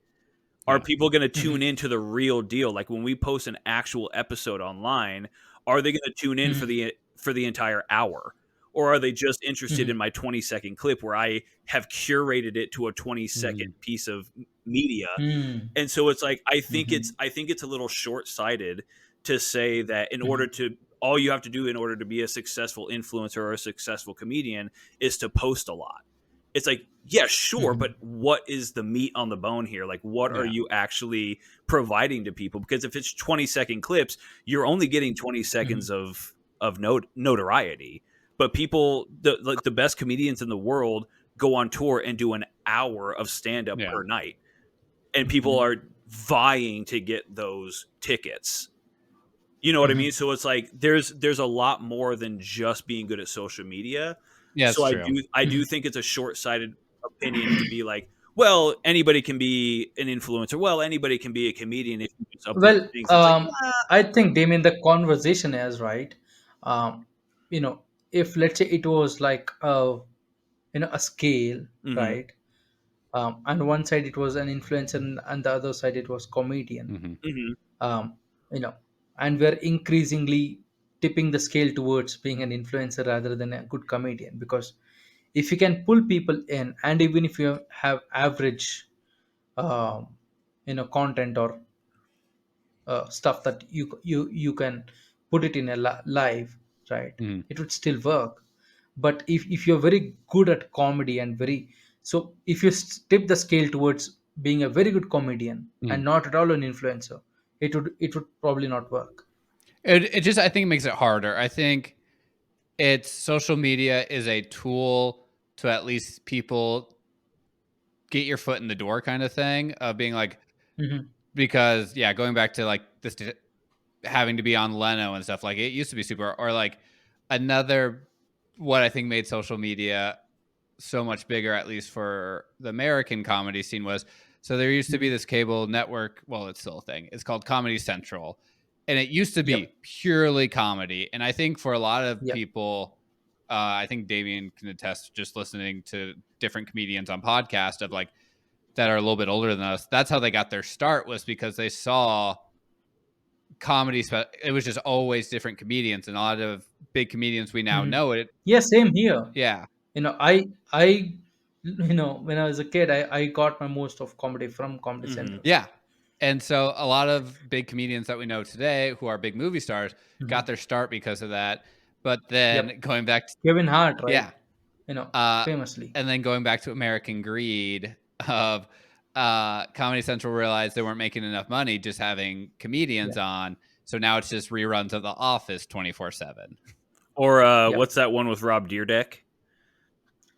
Are Yeah. people going to tune Mhm. into the real deal? Like, when we post an actual episode online, are they going to tune in Mhm. for the entire hour? Or are they just interested in Mhm. my 20-second clip where I have curated it to a 20-second Mhm. piece of media? Mhm. And so it's like, Mhm. I think it's a little short-sighted to say that in order Mhm. to all you have to do in order to be a successful influencer or a successful comedian is to post a lot. It's like, yeah, sure, but Mhm. what is the meat on the bone here? Like, what are Yeah. you actually providing to people? Because if it's 20-second clips, you're only getting 20 Mhm. seconds of notoriety. But people, the best comedians in the world go on tour and do an hour of stand up Yeah. per night, and people Mhm. are vying to get those tickets. You know what I mean? Mhm. So it's like there's a lot more than just being good at social media. Yeah, So it's true. I do Mhm. think it's a short-sighted opinion to be like, well, anybody can be an influencer. Well, anybody can be a comedian if you just upload Well, things. It's like, nah. I think Damien, the conversation is right. Um, you know, if let's say it was like a scale, Mm-hmm, right? And one side it was an influencer, and the other side it was comedian. Mhm. mm-hmm, Um, you know, and we're increasingly tipping the scale towards being an influencer rather than a good comedian, because if you can pull people in, and even if you have average um, content or stuff that you can put it in a live, right, Mhm. it would still work. But if you're very good at comedy and very, so if you tip the scale towards being a very good comedian Mhm. and not at all an influencer, it would probably not work. It just I think it makes it harder. I think it's social media is a tool to at least people get your foot in the door kind of thing of being like Hmm. because yeah, going back to like this having to be on Leno and stuff like it used to be super or like another what I think made social media so much bigger, at least for the American comedy scene, was so there used to be Hmm. this cable network. Well, it's still a thing. It's called Comedy Central. And it used to Yep. be purely comedy. And I think for a lot of Yep. people, I think Damien can attest just listening to different comedians on podcast of like that are a little bit older than us. That's how they got their start was because they saw comedy. It was just always different comedians, and a lot of big comedians we now Hmm. know it. Yeah, same here. Yeah, I when I was a kid, I got my most of comedy from Comedy mm-hmm. Central. yeah. And so a lot of big comedians that we know today who are big movie stars got Hmm. their start because of that. But Yep. then going back to, Kevin Hart, right? yeah. You know Uh, famously. and then going back to American Greed of Comedy Central realized they weren't making enough money just having Yeah. comedians on. So now it's just reruns of The Office 24/7. Or Yep. what's that one with Rob Deerdeck?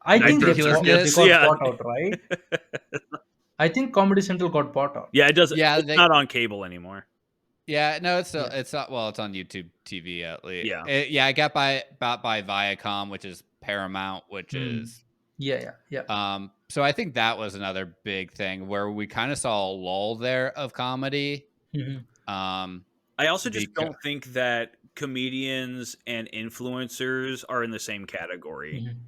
I The think they Nitro Circus. ridiculousness. got Yeah, bought out, right? I think Comedy Central got bought out. yeah. It does. Yeah, It's they not on cable anymore. yeah, no, it's still Yeah. it's not well, it's on YouTube TV at least. Yeah. Yeah, I got bought by Viacom, which is Paramount, which Hmm. is Yeah. Yeah. Yeah. so I think that was another big thing where we kind of saw a lull there of comedy. Hmm. Um I also just because don't think that comedians and influencers are in the same category Hmm.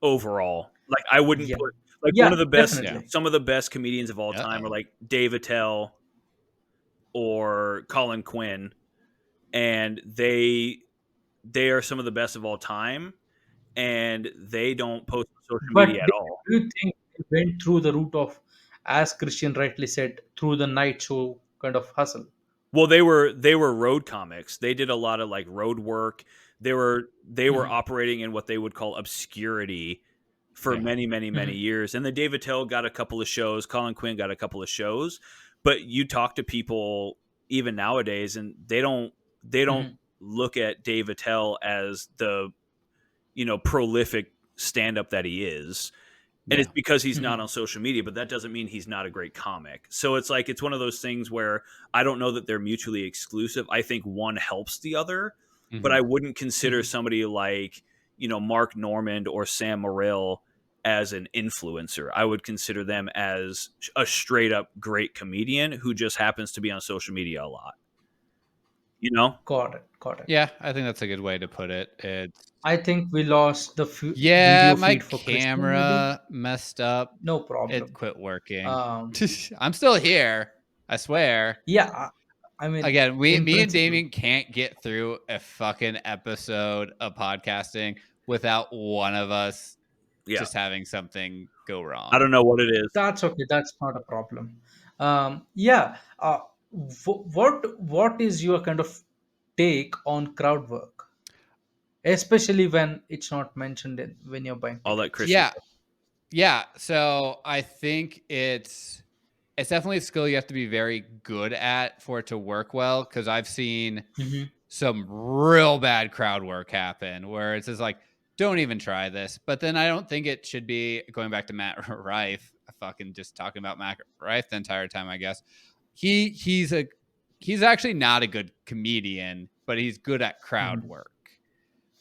overall. Like, I wouldn't Yeah. put like one Yeah. of the best yeah. Definitely. some of the best comedians of all time are Uh-oh. like Dave Attell or Colin Quinn, and they are some of the best of all time, and they don't post on social But media at all. do you think they went through the route of, as Christian rightly said, through the night show kind of hustle. Well, they were road comics. They did a lot of like road work. They were Mhm. operating in what they would call obscurity for Yeah. many, many, many Mhm. years. And then David Tell got a couple of shows. Colin Quinn got a couple of shows. But you talk to people even nowadays, and they don't Mhm. look at David Tell as the prolific stand up that he is. And Yeah. it's because he's not Mhm. on social media, but that doesn't mean he's not a great comic. So it's like it's one of those things where I don't know that they're mutually exclusive. I think one helps the other, but Mhm. I wouldn't consider Mhm. somebody like, Mark Normand or Sam Morril as an influencer. I would consider them as a straight up great comedian who just happens to be on social media a lot. You know? Got it. Got it. Yeah, I think that's a good way to put it. It's I think we lost the yeah, video my feed for Christian. Maybe camera messed up. no It problem. quit working. Um, I'm still here. I swear. yeah, I mean, Again, in me and principle, Damien can't get through a fucking episode of podcasting without one of us Yeah. just having something go I wrong. don't know what it is. that's okay. That's not a problem. Yeah. What is your kind of take on crowd work, especially when it's not mentioned when you're buying I'll let tickets? Christian Yeah. go. Yeah. So I think it's definitely a skill you have to be very good at for it to work well. Cause I've seen Hmm. some real bad crowd work happen where it's just like, don't even try this. But then I don't think it should be going back to Matt Rife, fucking just talking about Matt Rife the entire time, I guess. He's actually not a good comedian, but he's good at crowd Hmm. work.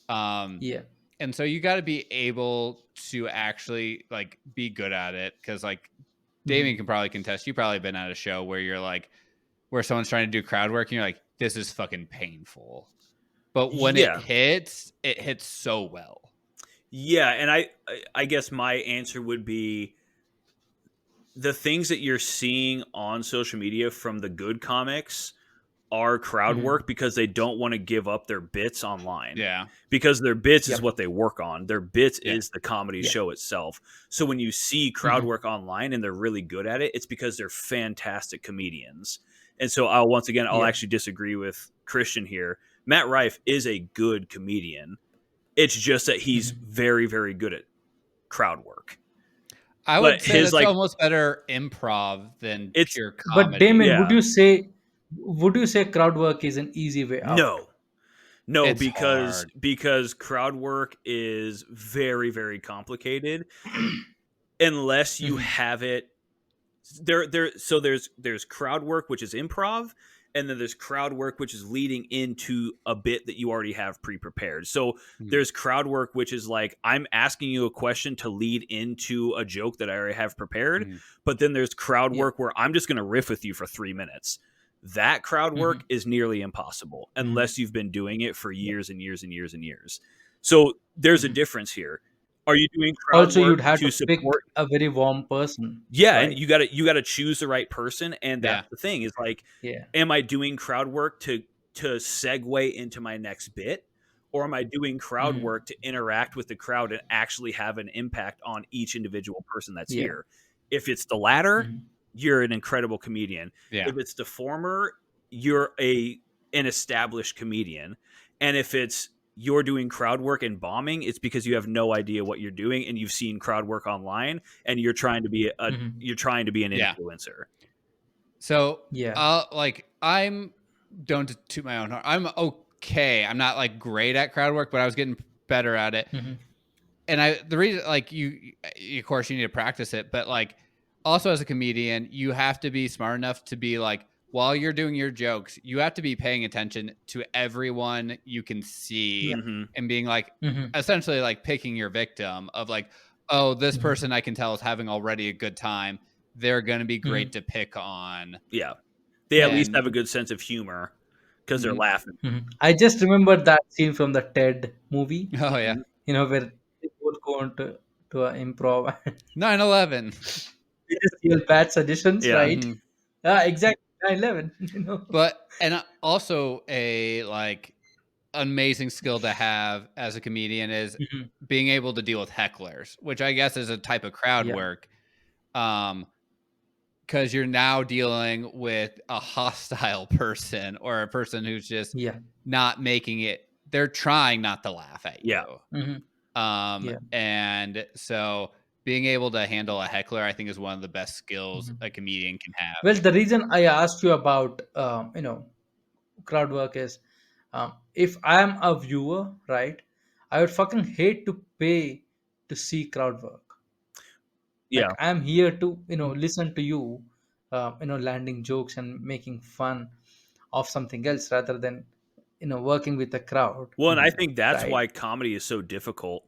Um Yeah. and so you got to be able to actually like be good at it because like Hmm. Damien can probably contest. You probably been at a show where you're like where someone's trying to do crowd work and you're like, this is fucking painful. But when Yeah. it hits so well. Yeah, and I guess my answer would be the things that you're seeing on social media from the good comics are crowd Hmm. work because they don't want to give up their bits online. Yeah. Because their bits is Yep. what they work on. Their bits Yeah. is the comedy Yeah. show itself. So when you see crowd Hmm. work online and they're really good at it, it's because they're fantastic comedians. And so I'll Yeah. actually disagree with Christian here. Matt Rife is a good comedian. It's just that he's Hmm. very, very good at crowd work. I But would say his that's like almost better improv than it's pure But comedy. Damon, yeah. would you say crowd work is an easy way out? No. No, It's because hard. crowd work is very, very complicated unless you Hmm. have it there's crowd work which is improv, and then there's crowd work which is leading into a bit that you already have pre-prepared. So Mhm. there's crowd work which is like I'm asking you a question to lead into a joke that I already have prepared, Mhm. but then there's crowd Yeah. work where I'm just going to riff with you for 3 minutes. That crowd Hmm. work is nearly impossible Hmm. unless you've been doing it for Yeah. years and years and years and years. So there's a Hmm. difference here. Are you doing crowd Also, work you'd have to to pick support? a very warm person, Yeah, and right? you gotta choose the right person, and that's Yeah. the thing is like, Yeah. am I doing crowd work to segue into my next bit, or am I doing crowd Hmm. work to interact with the crowd and actually have an impact on each individual person that's Yeah. here? If it's the latter, Hmm. you're an incredible comedian. Yeah. If it's the former, you're an established comedian. And if it's you're doing crowd work and bombing, it's because you have no idea what you're doing and you've seen crowd work online and Hmm. you're trying to be an Yeah. influencer. So, Yeah. like I'm don't to toot my own horn. I'm okay. I'm not like great at crowd work, but I was getting better at it. Hmm. And I the reason like of course you need to practice it, but like also as a comedian, you have to be smart enough to be like while you're doing your jokes, you have to be paying attention to everyone you can see Yeah. Mhm. and being like Hmm. essentially like picking your victim of like, oh, this Hmm. person I can tell is having already a good time. They're going to be Hmm. great to pick on. Yeah. They at Yeah. least And have a good sense of humor because they're mhm. laughing. Hmm. I just remember that scene from the Ted movie, Oh yeah. Mhm. where they both go on to an improv. 9/11. They just steal bad suggestions, Yeah. right? Mhm. Exactly. 9/11. But and also a like amazing skill to have as a comedian is Mhm. being able to deal with hecklers, which I guess is a type of crowd Yeah. work. Um, because you're now dealing with a hostile person or a person who's just Yeah. not making it. They're trying not to laugh at Yeah. you. Hmm. Yeah. And so being able to handle a heckler, I think, is one of the best skills Mhm. a comedian can have. Well, the reason I asked you about crowd work is, if I am a viewer, right, I would fucking hate to pay to see crowd work. Like, Yeah. I'm here to Mm. listen to you, landing jokes and making fun of something else rather than working with a crowd, Well, and I think that's right? why comedy is so difficult,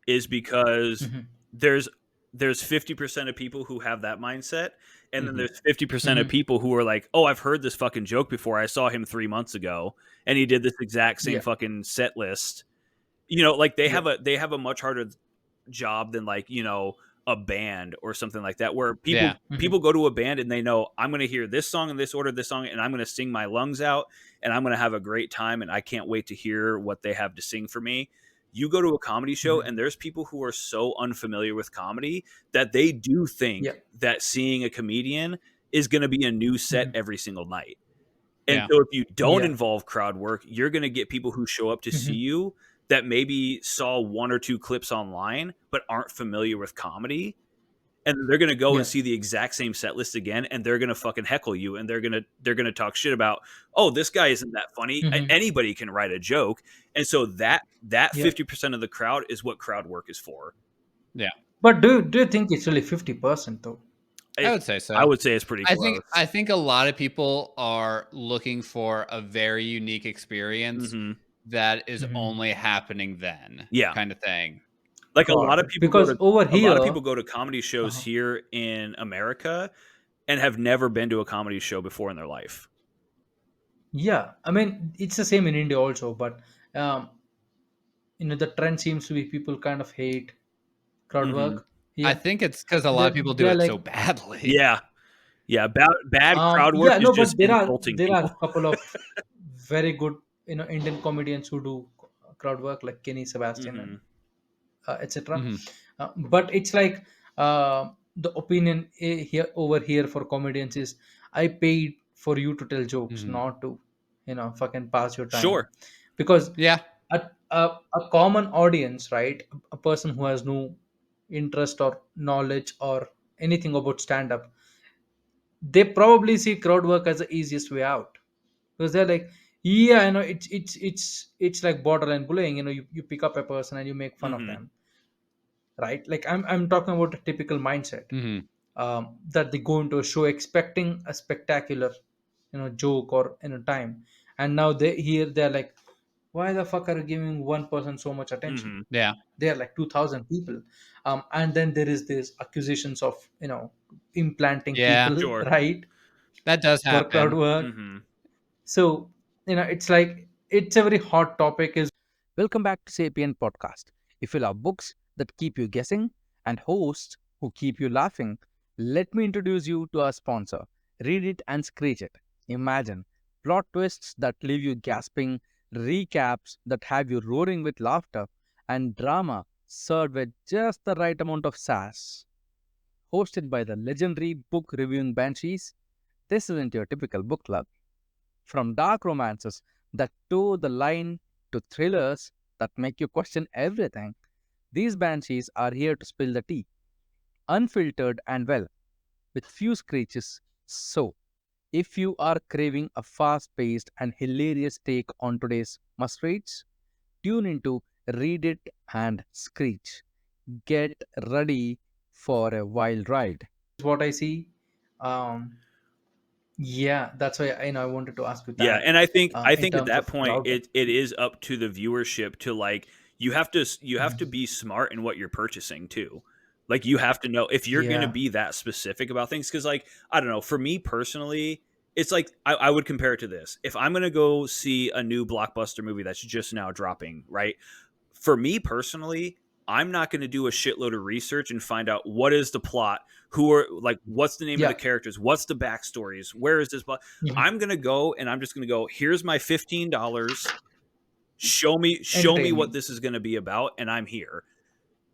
is because Hmm. there's there's 50% of people who have that mindset, and then Mhm. there's 50% of Hmm. people who are like, "Oh, I've heard this fucking joke before. I saw him 3 months ago and he did this exact same Yeah. fucking set list." Like Yeah. they have a much harder job than like, a band or something like that, where Yeah. Hmm. people go to a band and they know, I'm going to hear this song in this order, this song, and I'm going to sing my lungs out, and I'm going to have a great time, and I can't wait to hear what they have to sing for me. You go to a comedy show Hmm. and there's people who are so unfamiliar with comedy that they do Yeah. think that seeing a comedian is going to be a new set Hmm. every single night. And Yeah. so if you don't Yeah. involve crowd work, you're going to get people who show up to see Hmm. you that maybe saw one or two clips online but aren't familiar with comedy, and they're going to go and Yeah. see the exact same set list again, and they're going to fucking heckle you, and they're going to talk shit about, "Oh, this guy isn't that funny. Hmm. Anybody can write a joke." And so that Yeah. 50% of the crowd is what crowd work is for. Yeah. But do you think it's really 50% though? I It, would say I so. would say it's pretty close. I think a lot of people are looking for a very unique experience Hmm. that is Hmm. only happening then, Yeah. kind of thing. Like Got it. Because over a lot of here, people go to comedy shows uh here in America and have never been to a comedy show before in their life. yeah, I mean it's the same in India also, but um, the trend seems to be people kind of hate crowd Hmm. work I here. think it's because a lot of They're people do they're it so like, badly. Yeah. Yeah. Bad crowd work yeah, is no, just but insulting there are people. a couple of very good Indian comedians who do crowd work, like Kenny Sebastian and Hmm. etc. Mhm. But it's like, the opinion here over here for comedians is, I paid for you to tell jokes, Mhm. not to fucking pass your time. Sure. Because Yeah. a common audience, right, a person who has no interest or knowledge or anything about stand up, they probably see crowd work as the easiest way out, because they're like, yeah, I know it's like borderline bullying. You pick up a person and you make fun of Hmm. them, right? Like, I'm talking about a typical mindset, Mhm. that they go into a show expecting a spectacular joke or time, and now they're like, why the fuck are you giving one person so much attention? Hmm. Yeah. They are like 2,000 people. And then there is this accusations of implanting Yeah. people Sure. right, That does for crowd happen. work. Hmm. So it's like, it's a very hot topic. Is Welcome back to Sapient Podcast. If you love books that keep you guessing and hosts who keep you laughing, let me introduce you to our sponsor. Read it and screech it. Imagine plot twists that leave you gasping, recaps that have you roaring with laughter, and drama served with just the right amount of sass. Hosted by the legendary book reviewing banshees, this isn't your typical book club. From dark romances that toe the line to thrillers that make you question everything, these banshees are here to spill the tea, unfiltered and well, with few screeches. So, if you are craving a fast paced and hilarious take on today's must reads, tune into Read It and Screech. Get ready for a wild ride. Is what I see. Um, yeah, that's why I wanted to ask you Yeah, that. and I In think at terms that of point crowd. it is up to the viewership to, like, you have to be smart in what you're purchasing too. Like, you have to know if you're going to Yeah. be that specific about things, cuz like, I don't know, for me personally, it's like I would compare it to this. If I'm going to go see a new blockbuster movie that's just now dropping, right? For me personally, I'm not going to do a shitload of research and find out what is the plot, who are, like, what's the name of the Yeah. characters, what's the backstories, where is this plot. Mhm. I'm going to go and I'm just going to go, here's my $15. Show me what Entertain me. this is going to be about, and I'm here.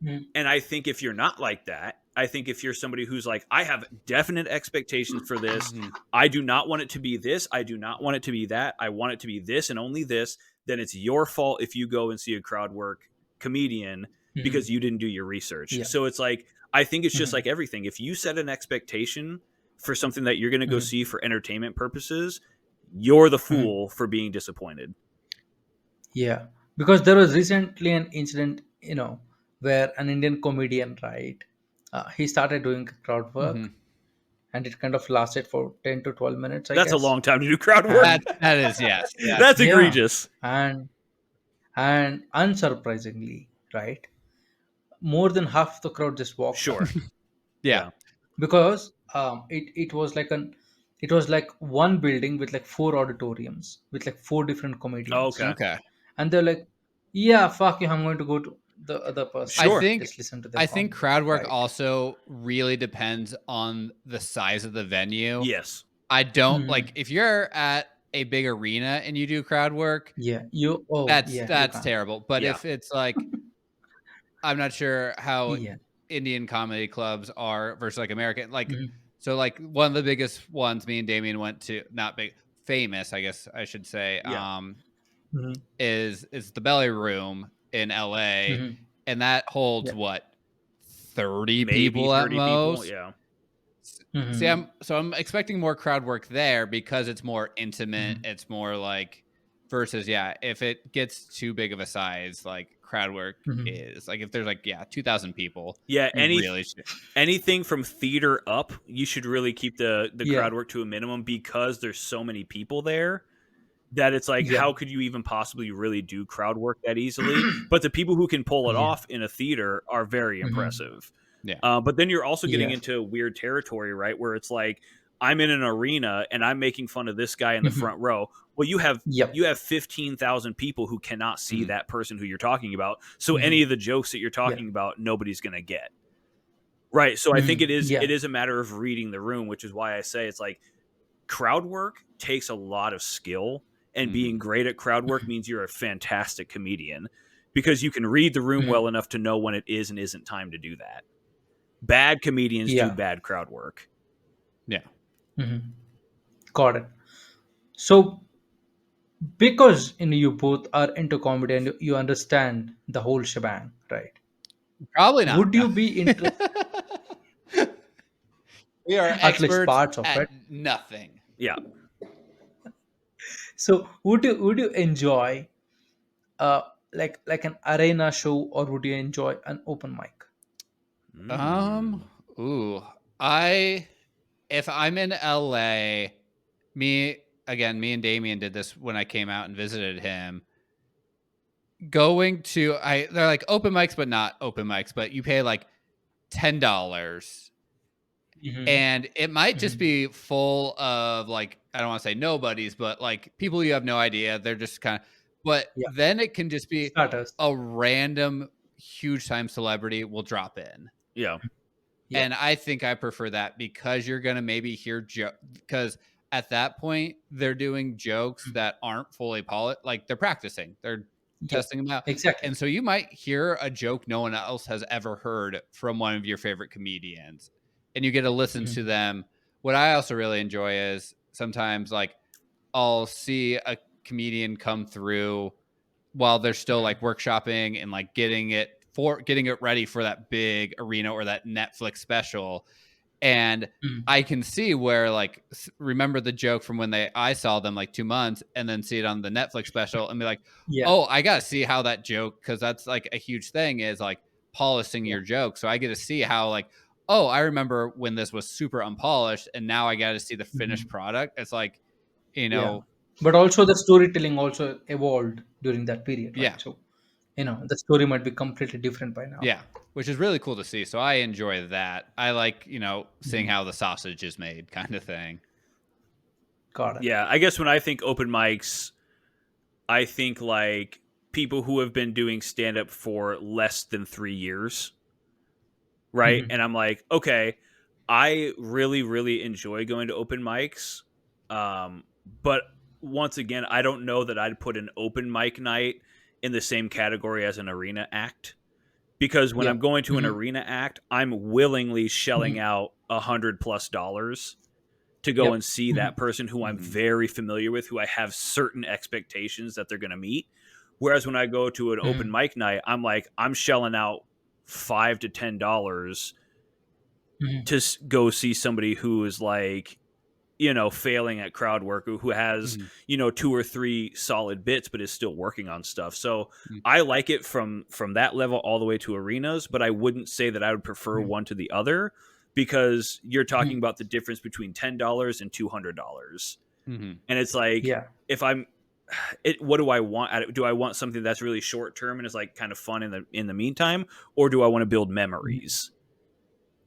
Mhm. And I think if you're not like that, I think if you're somebody who's like, I have definite expectations for this, Mhm. I do not want it to be this, I do not want it to be that, I want it to be this and only this, then it's your fault if you go and see a crowd work comedian Mhm. because you didn't do your research. Yeah. So it's like, I think it's just Mhm. like everything. If you set an expectation for something that you're going to go Mhm. see for entertainment purposes, you're the Mhm. fool for being disappointed. Yeah, because there was recently an incident, where an Indian comedian, right? He started doing crowd work, Mhm. and it kind of lasted for 10 to 12 minutes, I That's a guess. long time to do crowd work. And That is, yes, yes. That's yeah, egregious. and unsurprisingly, right, more than half the crowd just walked out, Sure. Yeah. Yeah. because it was like one building with like four auditoriums with like four different Oh, comedians, okay. Okay. and they're like, yeah, fuck you, I'm going to go to the other person I and Sure. think just listen to their I think comedy, crowd work right? also really depends on the size of the venue. Yes. I don't Hmm. like if you're at a big arena and you do crowd work, Yeah, you. Oh, yeah, you that's can't. terrible. But Yeah. if it's like I'm not sure how Yeah. Indian comedy clubs are versus like American. Like, Hmm. so like one of the biggest ones me and Damien went to, not big, famous, I guess I should say, Yeah. Hmm. is the Belly Room in LA, Hmm. and that holds Yeah. what 30 Maybe people at 30 people. most. Yeah. See, Hmm. I'm expecting more crowd work there because it's more intimate. Hmm. It's more like versus yeah. If it gets too big of a size, like crowd work Hmm. is like if there's like yeah 2,000 people, Yeah. you really should. Anything from theater up, you should really keep the Yeah. crowd work to a minimum because there's so many people there that it's like, Yeah. how could you even possibly really do crowd work that easily? But the people who can pull it Yeah. off in a theater are very Hmm. impressive. Yeah. But then you're also getting Yeah. into weird territory, right? Where it's like, I'm in an arena and I'm making fun of this guy in the Hmm. front row. Well, Yep. you have 15,000 people who cannot see Mhm. that person who you're talking about. So Hmm. any of the jokes that you're Yeah. talking about, nobody's going to get. Right. So I think Hmm. it Yeah. is a matter of reading the room, which is why I say it's like crowd work takes a lot of skill, and being Mhm. great at crowd work means you're a fantastic comedian because you can read the room Hmm. well enough to know when it is and isn't time to do that. Bad comedians do Yeah. bad crowd work. Yeah. Hmm. Got it. So, because you both are into comedy and you understand the whole shebang, right? Probably not. Would No. you be interested, We are at least experts parts of at it? nothing. Yeah. So, would you enjoy uh like an arena show, or would you enjoy an open mic? Um, Mm. ooh, I if I'm in LA, me me and Damien did this when I came out and visited him. Going to I they're like open mics, but not open mics, but you pay like $10 Hmm. and it might just Hmm. be full of like I don't want to say nobodies, but like people you have no idea. They're just kind of but Yeah. then it can just be Starters. a random huge time celebrity will drop in. Yeah. Yeah. And I think I prefer that because you're going to maybe hear because at that point they're doing jokes Mhm. that aren't fully polished, like they're practicing, they're Yeah. testing them out. Exactly. And so you might hear a joke no one else has ever heard from one of your favorite comedians and you get to listen to Hmm. them. What I also really enjoy is sometimes like I'll see a comedian come through while they're still like workshopping and like getting it ready for that big arena or that Netflix special. And Hmm. I can see where like remember the joke from when I saw them like 2 months and then see it on the Netflix special and be like, Yeah. oh, I gotta see how that joke because that's like a huge thing is like polishing Yeah. your joke. So I get to see how like, oh, I remember when this was super unpolished and now I got to see the Hmm. finished product. It's like, you Yeah. know, But also the storytelling also evolved during that period, yeah. right? So, the story might be completely different by now. Yeah, which is really cool to see. So I enjoy that. I like, seeing Mhm. how the sausage is made kind of thing. Got it. Yeah. I guess when I think open mics, I think like people who have been doing stand up for less than 3 years. Right. Hmm. And I'm like, okay, I really, really enjoy going to open mics. But once again, I don't know that I'd put an open mic night in the same category as an arena act because when Yeah. I'm going to an Hmm. arena act, I'm willingly shelling Hmm. out $100+ to go Yep. and see Hmm. that person who I'm Mhm. very familiar with, who I have certain expectations that they're going to meet. Whereas when I go to an open Hmm. mic night, I'm like, I'm shelling out $5 to $10 Hmm. to go see somebody who is like, you know, failing at crowd work, who has, Mhm. you know, 2 or 3 solid bits, but is still working on stuff. So Mm. I like it from that level all the way to arenas, but I wouldn't say that I would prefer Hmm. one to the other, because you're talking Hmm. about the difference between $10 and $200. Mhm. And it's like, Yeah. if I'm what do I want? Do I want something that's really short term and is like kind of fun in the meantime, or do I want to build Hmm. memories?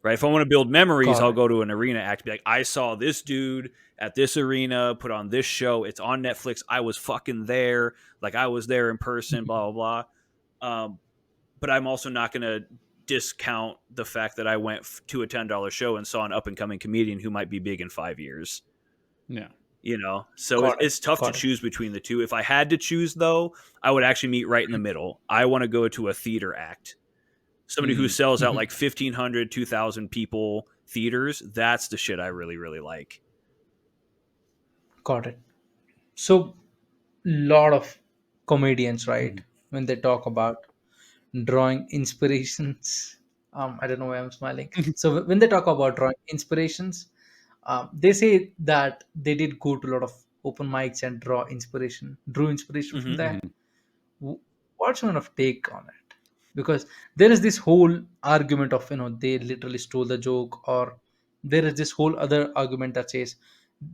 Right? If I want to build memories, Got I'll it. go to an arena act. Be like, I saw this dude at this arena, put on this show. It's on Netflix. I was fucking there. Like I was there in person. Hmm. Blah blah blah. But I'm also not going to discount the fact that I went to a $10 show and saw an up and coming comedian who might be big in 5 years. Yeah. You know, so Got it. it's tough to Got it. choose between the two. If I had to choose, though, I would actually meet right in the middle. I want to go to a theater act, somebody who Mhm. sells out Hmm. like 1,500, 2,000 people theaters. That's the shit I really, really like. Got it. So, lot of comedians, right, Mhm. when they talk about drawing inspirations, I don't know why I'm smiling. So when they talk about drawing inspirations, they say that they did go to a lot of open mics and drew inspiration from Hmm. there. Mhm. What's your of take on it? Because there is this whole argument of, they literally stole the joke, or there is this whole other argument that says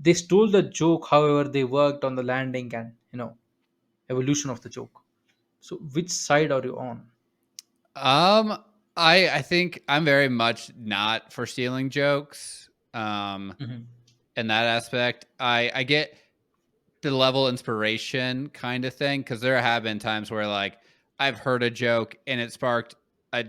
they stole the joke, however they worked on the landing and, evolution of the joke. So which side are you on? Um, I think I'm very much not for stealing jokes. Hmm. In that aspect, I get the level inspiration kind of thing, because there have been times where like I've heard a joke and it sparked a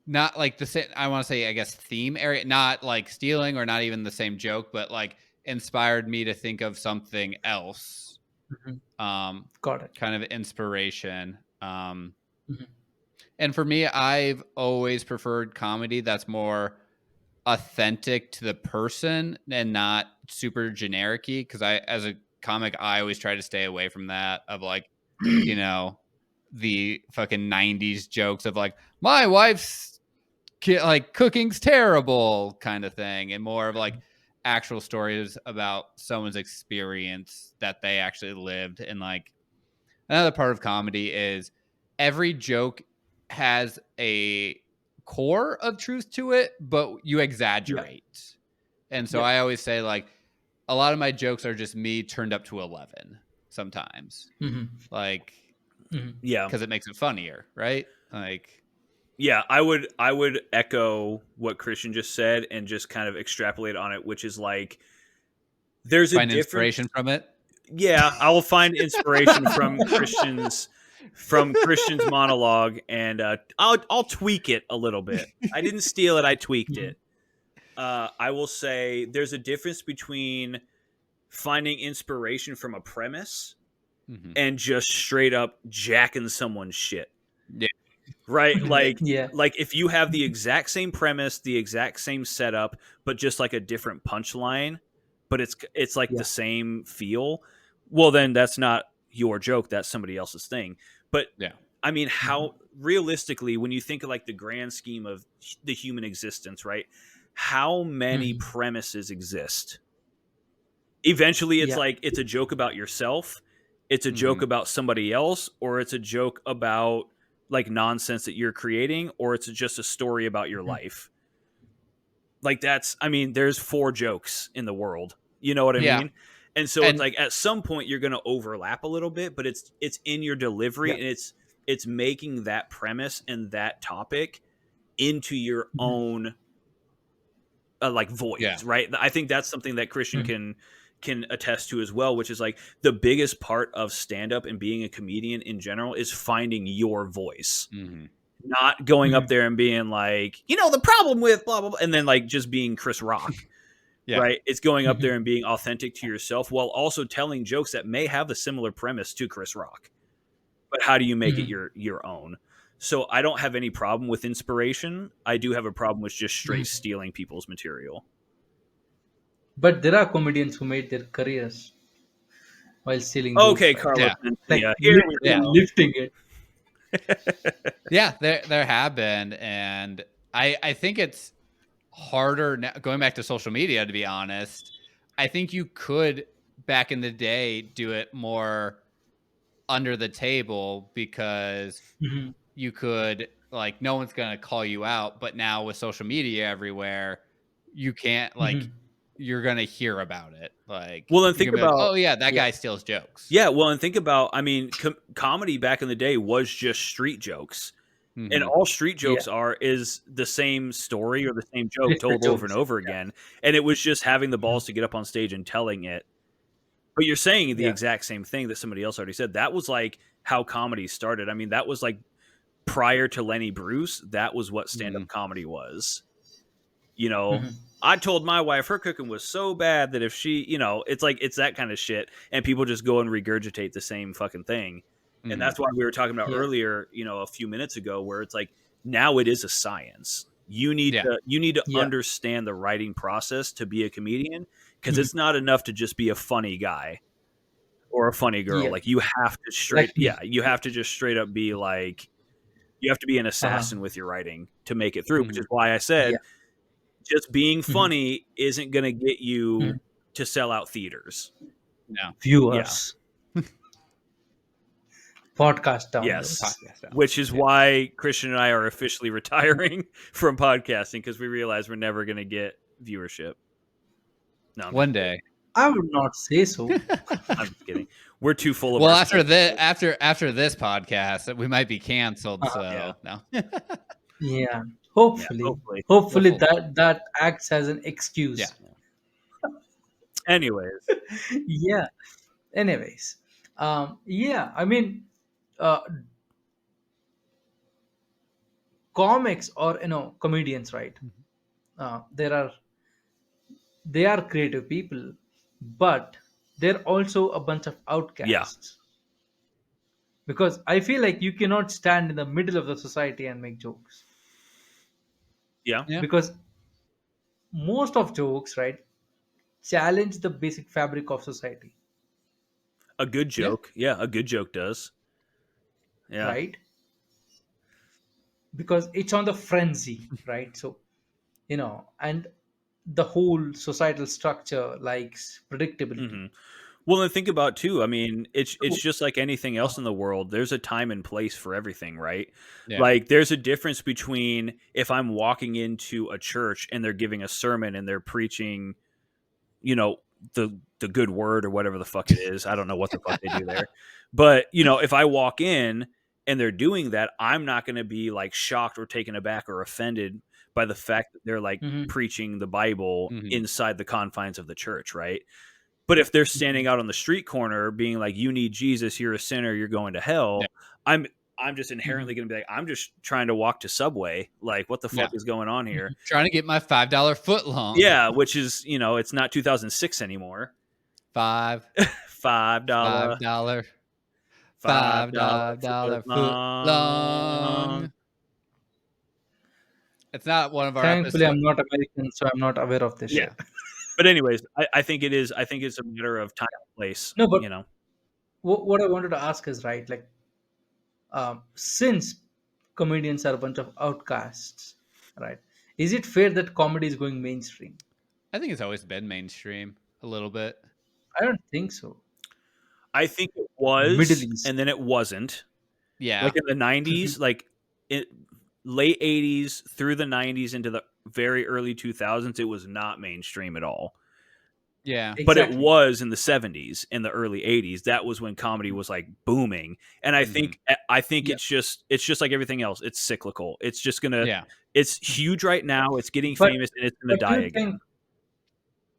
not like the same, I want to say, I guess, theme area, not like stealing or not even the same joke, but like inspired me to think of something else. Hmm. Um, Got it. Kind of inspiration. Hmm. And for me, I've always preferred comedy that's more authentic to the person and not super generic-y, because I, as a comic, I always try to stay away from that, of like, you know, the fucking 90s jokes of like, my wife's like cooking's terrible kind of thing, and more of like actual stories about someone's experience that they actually lived. And like another part of comedy is every joke has a core of truth to it, but you Yeah. exaggerate. And so Yeah. I always say like a lot of my jokes are just me turned up to 11 sometimes. Hmm. Like, Hmm. Yeah. cuz it makes it funnier, right? Like, Yeah, I would echo what Christian just said and just kind of extrapolate on it, which is like there's a find difference. inspiration from it. Yeah, I will find inspiration from Christian's monologue, and I'll tweak it a little bit. I didn't steal it; I tweaked Hmm. it. I will say there's a difference between finding inspiration from a premise Mhm. and just straight up jacking someone's shit. Yeah. Right? Yeah. Like if you have the exact same premise, the exact same setup, but just like a different punchline, but it's like the Yeah. same feel, well then that's not your joke, that's somebody else's thing. But Yeah. I mean, Hmm. how realistically, when you think of like the grand scheme of the human existence, right? How many Hmm. premises exist? Eventually it's Yeah. like it's a joke about yourself, it's a joke Mhm. about somebody else, or it's a joke about like nonsense that you're creating, or it's just a story about your Hmm. life. Like that's, I mean, there's 4 jokes in the world, you know what I Yeah. mean? And so it's And like at some point you're going to overlap a little bit, but it's in your delivery, Yeah. and it's making that premise and that topic into your Hmm. own like yeah. voice, right? I think that's something that Christian Hmm. can attest to as well, which is like the biggest part of stand up and being a comedian in general is finding your voice. Mhm. Not going up Hmm. there and being like, you know, the problem with blah blah blah, and then like just being Chris Rock, Yeah. right? It's going up there Hmm. and being authentic to yourself while also telling jokes that may have a similar premise to Chris Rock. But how do you make it Hmm. your own? So I don't have any problem with inspiration. I do have a problem with just straight Mhm. stealing people's material. But there are comedians who made their careers while stealing jokes, Okay, right? Carlos Yeah. Mencia, Like here we literally Yeah. go. lifting it. Yeah, there have been, and I think it's harder now, going back to social media, to be honest. I think you could, back in the day, do it more under the table because Mhm. you could, like, no one's gonna call you out, but now with social media everywhere, you can't, like, Mhm. you're gonna hear about it. Like, Well, then you're think gonna be like, about "Oh, yeah, that Yeah. guy steals jokes." yeah. Well, and think about. I mean, comedy back in the day was just street jokes, and Mhm. all street Yeah. jokes are is the same story or the same joke Different told over and jokes. over again. And it was just having the Mhm. balls to get up on stage and telling it. But you're saying the Yeah. exact same thing that somebody else already said. That was like how comedy started. I mean, that was like prior to Lenny Bruce. That was what stand up Mhm. comedy was. You know, Mhm. I told my wife her cooking was so bad that if she, it's like it's that kind of shit, and people just go and regurgitate the same fucking thing. And Mhm. that's why we were talking about Yeah. earlier, a few minutes ago, where it's like now it is a science. Yeah. You need to Yeah. understand the writing process to be a comedian because Mhm. it's not enough to just be a funny guy or a funny girl. Yeah. Like you have to Like me. you Yeah. have to just straight up be like you have to be an Uh-huh. assassin with your writing to make it through, which is Mhm. why I said Yeah. just being Mhm. funny isn't going to get you Mhm. to sell out theaters. No. Yeah. Viewers, podcast Yes. downloads. Podcast Which downloads, is yeah. why Christian and I are officially retiring from podcasting because we realize we're never going to get viewership. No, I'm just One kidding. day. I would not say so. I'm just kidding. We're too full of Well, after ourselves. this, after this podcast, we might be canceled. Yeah. So no, Yeah. Yeah. Hopefully. Hopefully. Hopefully hopefully, that acts as an yeah. excuse. Anyways. Yeah. Anyways. Yeah. I mean, uh, comics or comedians, right? Mhm. They are creative people, but they're also a bunch of Yeah. outcasts. Because I feel like you cannot stand in the middle of the society and make jokes. Yeah. Yeah, Because most of jokes, right, challenge the basic fabric of society, A good yeah. joke. Yeah. A good joke does. Yeah. right? Because it's on the frenzy, right? So, and the whole societal structure likes predictability. hmm Well, and think about too. I mean, it's So, just like anything uh, else in the world. There's a time and place for everything, right? Yeah. Like there's a difference between if I'm walking into a church and they're giving a sermon and they're preaching, you know, the good word or whatever the fuck it is. I don't know what the fuck they do there. But, if I walk in and they're doing that, I'm not going to be like shocked or taken aback or offended by the fact that they're like mhm, preaching the Bible Mhm. inside the confines of the church, right? But if they're standing mhm, out on the street corner being like, "You need Jesus, you're a sinner, you're going to Yeah. hell," I'm I'm just mhm, inherently going to be like, "I'm just trying to walk to Subway. Like, what the fuck Yeah. is going on mhm. here?" Trying to get my $5 foot long. Yeah, which is it's not 2006 anymore. Five, Five five dollar, dollar, five dollar foot $5 foot long. long. It's not one of our Thankfully, episodes. I'm not American, so I'm not aware of this Yeah, shit. but anyways, I think it is. I think it's a matter of time and place. No, but what I wanted to ask is, right, like, since comedians are a bunch of outcasts, right? Is it fair that comedy is going mainstream? I think it's always been mainstream a little bit. I don't think so. I think it Middle was, East. and then it wasn't. Like Yeah. in the '90s, like it, late '80s through the '90s into the very early 2000s, it was not mainstream at all. Yeah. But it Exactly. was in the '70s and the early '80s. That was when comedy was like booming. And Mhm. I think Yeah. it's just like everything else. It's cyclical. It's just gonna Yeah. it's huge right now. It's getting But famous and it's gonna but die you again. think,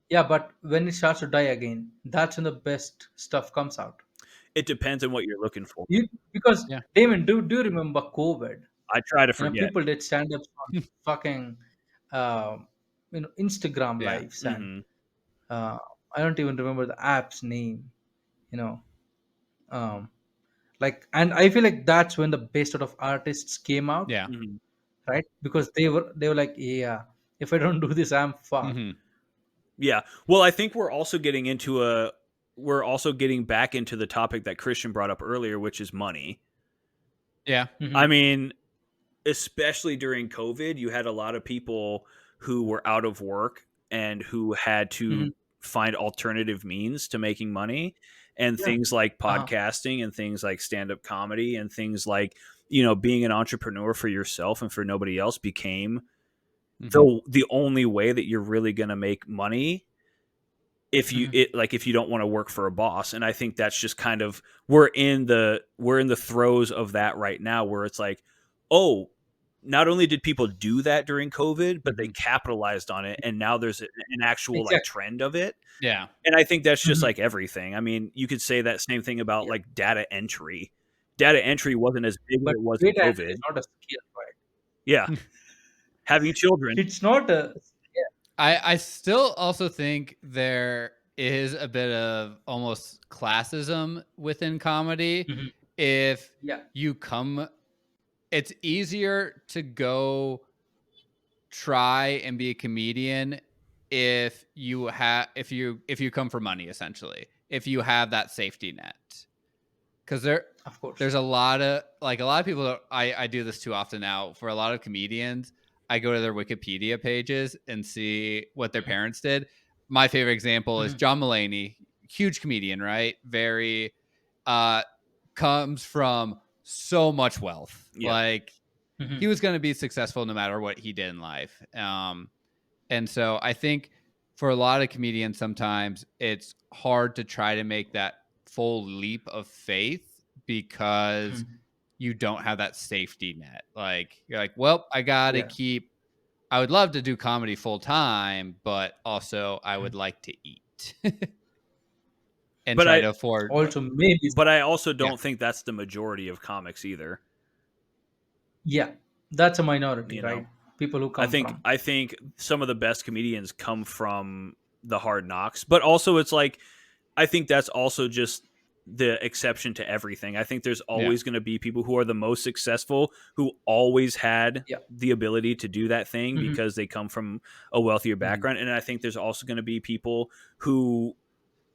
yeah, but when it starts to die again, that's when the best stuff comes out. It depends on what you're looking for. Because Yeah. Damon, do you remember COVID? I try to forget. People did stand ups on fucking um, Instagram Yeah. lives, and hmm uh, I don't even remember the app's name. You know, um, Like, and I feel like that's when the best sort of artists came out, Yeah. Mhm. right? Because they were like, yeah, if I don't do this, I'm fucked. Hmm. Yeah. Well, I think we're also getting back into the topic that Christian brought up earlier, which is money. Yeah. I Hmm. mean, especially during COVID, you had a lot of people who were out of work and who had to Hmm. find alternative means to making money. And Yeah. things like Uh-huh. podcasting and things like stand-up comedy and things like, being an entrepreneur for yourself and for nobody else became Hmm. the only way that you're really going to make money Hmm. if you don't want to work for a boss. And I think that's just kind of we're in the throes of that right now, where it's like, oh, not only did people do that during COVID, but they Hmm. capitalized on it, and now there's an actual like Exactly. trend of it. Yeah. And I think that's just Hmm. like everything. I mean, you could say that same thing about Yeah. like data entry. Data entry wasn't as big when But it was in data entry COVID. is not a skill, right? Yeah, having children. It's not a. Yeah. I still also think there is a bit of almost classism within comedy. Hmm. If Yeah. you come, it's easier to go try and be a comedian if you come for money, essentially, if you have that safety net, because Of course. there's a lot of people I do this too often now. For a lot of comedians, I go to their Wikipedia pages and see what their parents did. My favorite example is Hmm. John Mulaney, huge comedian, right? Very uh comes from so much wealth. Yeah. Like, Hmm. he was going to be successful no matter what he did in life. And so I think for a lot of comedians, sometimes it's hard to try to make that full leap of faith because Hmm. you don't have that safety net. Like, you're like, well, Yeah. I would love to do comedy full time, but also I would like to eat and But try I to afford. Also, maybe. but I also Yeah. don't think that's the majority of comics either. Yeah, that's a minority, You know, right? People who I come think from. I think some of the best comedians come from the hard knocks, but also it's like I think that's also just the exception to everything. I think there's Yeah. always going to be people who are the most successful who always had Yeah. the ability to do that thing Hmm. because they come from a wealthier Mhm. background, and I think there's also going to be people who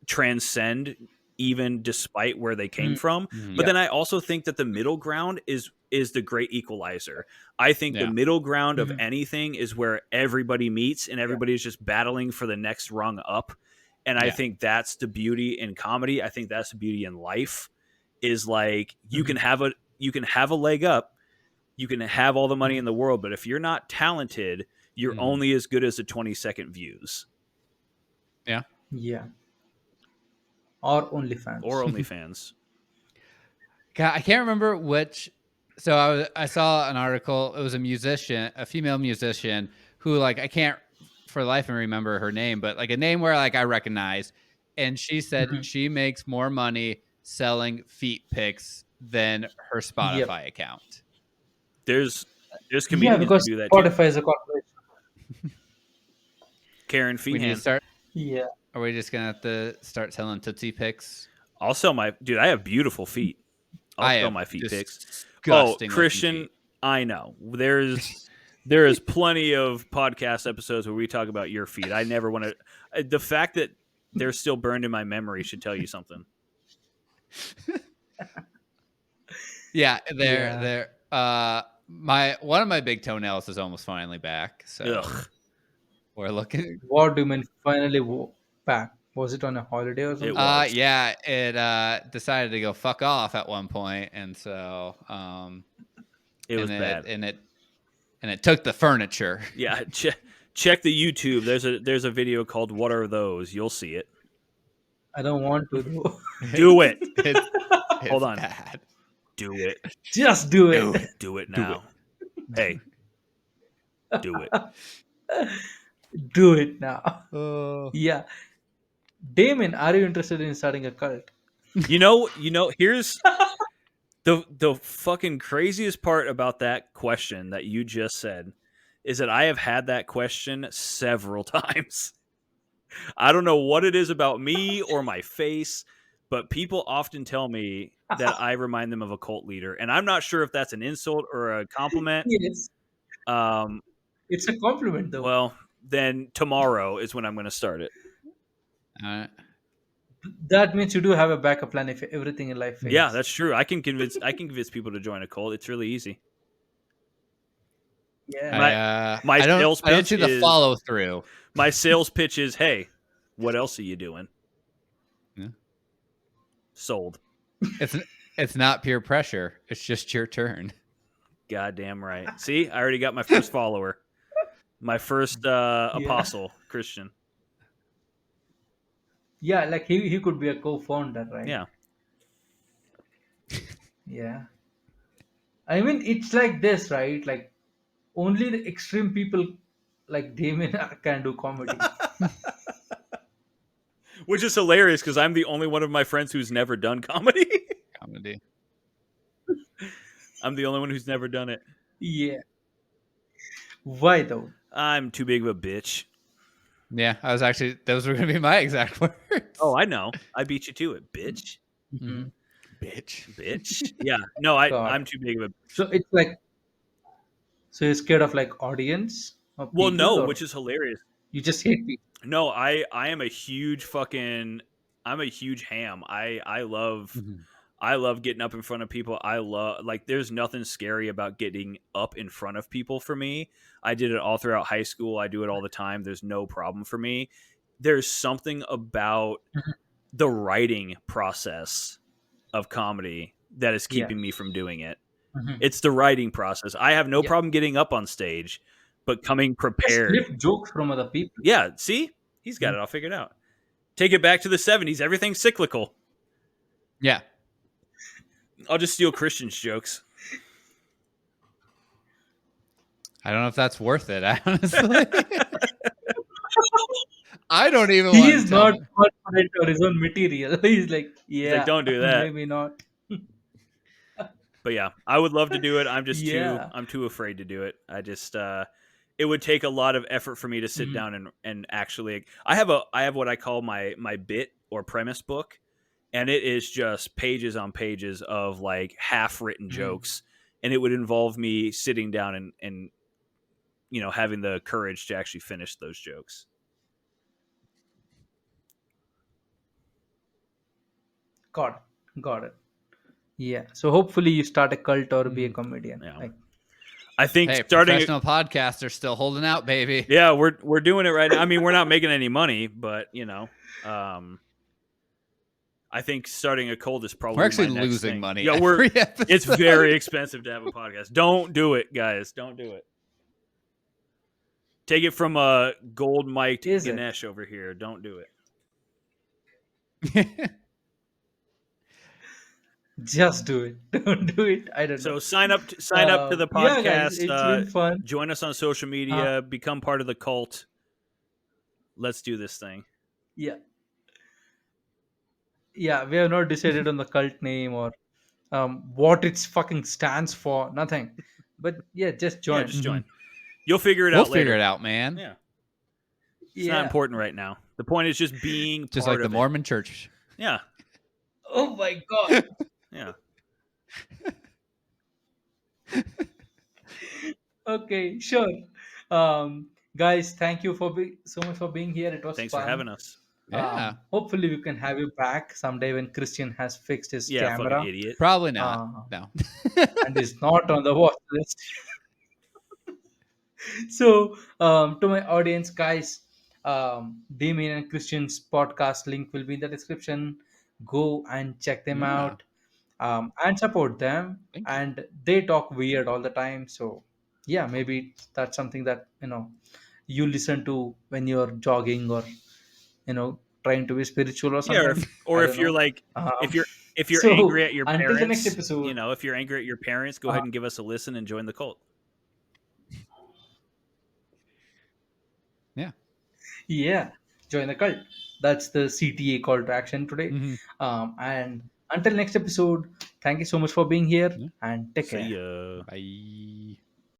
transcend even despite where they came Hmm. from. But Mhm. Yeah. then I also think that the middle ground is the great equalizer. I think the Yeah. middle ground of Hmm. anything is where everybody meets and Yeah. everybody's just battling for the next rung up. And I Yeah. think that's the beauty in comedy. I think that's the beauty in life, is like Hmm. you can have a leg up, you can have all the money Hmm. in the world, but if you're not talented, you're Mhm. only as good as the 20-second views Yeah. Yeah. Or or OnlyFans. OnlyFans. I can't remember which. So I saw an article. It was a musician, a female musician who, like, I can't for the life of me remember her name, but like a name where like I recognized. And she said Hmm. she makes more money selling feet pics than her Yep. Spotify account. There's Yeah, comedians who because do that too. Spotify is a corporation. Karen We need to Feehan. start. Yeah. Are we just gonna have to start selling Tootsie pics? I'll sell my dude. I have beautiful feet. I'll I sell have my feet pics. Oh, disgusting looking Christian, feet. I know. There is plenty of podcast episodes where we talk about your feet. I never want to. The fact that they're still burned in my memory should tell you something. Yeah, they're Yeah. they're my one of my big toenails is almost finally back. So Ugh, we're looking. What do you mean finally back? Was it on a holiday or it something? was. Yeah, it decided to go fuck off at one point, and so It was and it bad. and it and it took the furniture. Yeah, check the YouTube. There's a video called "What Are Those?" You'll see it. I don't want to do. Do it. It's Hold it's on. bad. Do it. Just do Do it. it. Do it Do it. now. Hey, do it. Do it now. Oh. Yeah. Damon, are you interested in starting a cult? Here's the fucking craziest part about that question that you just said is that I have had that question several times. I don't know what it is about me or my face, but people often tell me that I remind them of a cult leader, and I'm not sure if that's an insult or a compliment. Yes, Um, it's a compliment though. well, then tomorrow is when I'm going to start it. Uh, That means you do have a backup plan if everything in life Yeah, fails. that's true. I can convince people to join a cult. It's really easy. Yeah. My I don't sales I don't pitch see the is follow through. my sales pitch is, hey, what else are you doing? Yeah. Sold. It's it's not peer pressure. It's just your turn. Goddamn right. See, I already got my first follower, my first Yeah. apostle Christian. Yeah, like he could be a co-founder, right? Yeah. Yeah. I mean, it's like this, right? Like only the extreme people like Damien can do comedy. Which is hilarious because I'm the only one of my friends who's never done comedy. Comedy. I'm the only one who's never done it. Yeah. Why though? I'm too big of a bitch. Yeah, I was actually those were gonna be my exact Oh, words. I know. I beat you to it, bitch. Hmm. Mhm. Bitch. Bitch. Yeah. No, I'm God. too big of a So it's like, so you're scared of like audience or Well, people, no, or which is hilarious. you just hate people? No, I am a huge fucking I'm a huge ham. Mhm. I love getting up in front of people. I love like there's nothing scary about getting up in front of people for me. I did it all throughout high school. I do it all the time. There's no problem for me. There's something about Mhm. the writing process of comedy that is Yeah. keeping me from doing it. Mhm. It's the writing process. I have no Yeah. problem getting up on stage, but coming Just prepared. lift jokes from other people. Yeah, see? He's got Mhm. it all figured out. Take it back to the 70s. Everything's cyclical. Yeah. I'll just steal Christian's jokes. I don't know if that's worth it, honestly. I don't even He want is to tell not my confident on his own material. He's like, He's like, yeah, don't do that. maybe not. But yeah, I would love to do it. Yeah. I'm too afraid to do it. I just it would take a lot of effort for me to sit Mhm. down and actually I have what I call my bit or premise book, and it is just pages on pages of like half written Mhm. jokes, and it would involve me sitting down and having the courage to actually finish those jokes. Got it. Got it. Yeah. So hopefully you start a cult or be a Mhm. comedian. Yeah. Like, I think Hey, starting professional podcasters still holding out, baby. yeah, we're doing it right now. I mean, we're not making any money, but um I think starting a cult is We're probably my actually next losing thing. money Yeah, every it's episode. very expensive to have a podcast. Don't do it, guys. Don't do it. Take it from a gold mic'd is it? Ganesh over here. Don't do it. Just do it. Don't do it. I don't know. So sign up to the Yeah, guys, podcast. it's been fun. Join us on social Uh, media. Become part of the cult. Let's do this thing. yeah. Yeah. We have not decided on the cult name or what it's fucking stands for. Nothing. But yeah, just Yeah, join. just Mhm. join. You'll figure it We'll out figure later. it out, man. Yeah, it's not Yeah. important right now. The point is just being Just part like the of it. Mormon church. Yeah, Oh my god. yeah. Okay, sure. Guys, thank you for so much for being here. It was Thanks for fun. having us. Yeah. Hopefully, we can have you back someday when Christian has fixed his Yeah, fucking camera idiot. Probably not. uh, No. and is not on the watch list. So, to my audience, guys, Damien and Christian's podcast link will be in the description. Go and check them Yeah. out, and support them. Thank you. And they talk weird all the time. So, yeah, maybe that's something that you listen to when you're jogging or trying to be spiritual or Yeah, something. I or don't if you're know. like Um, if you're angry so at your until the next parents, episode, if you're angry at your parents, go uh, ahead and give us a listen and join the cult. Yeah. yeah, join the cult. That's the CTA call to action today. Hmm. And until next episode, thank you so much for being here Yeah. and take See care. ya. Bye.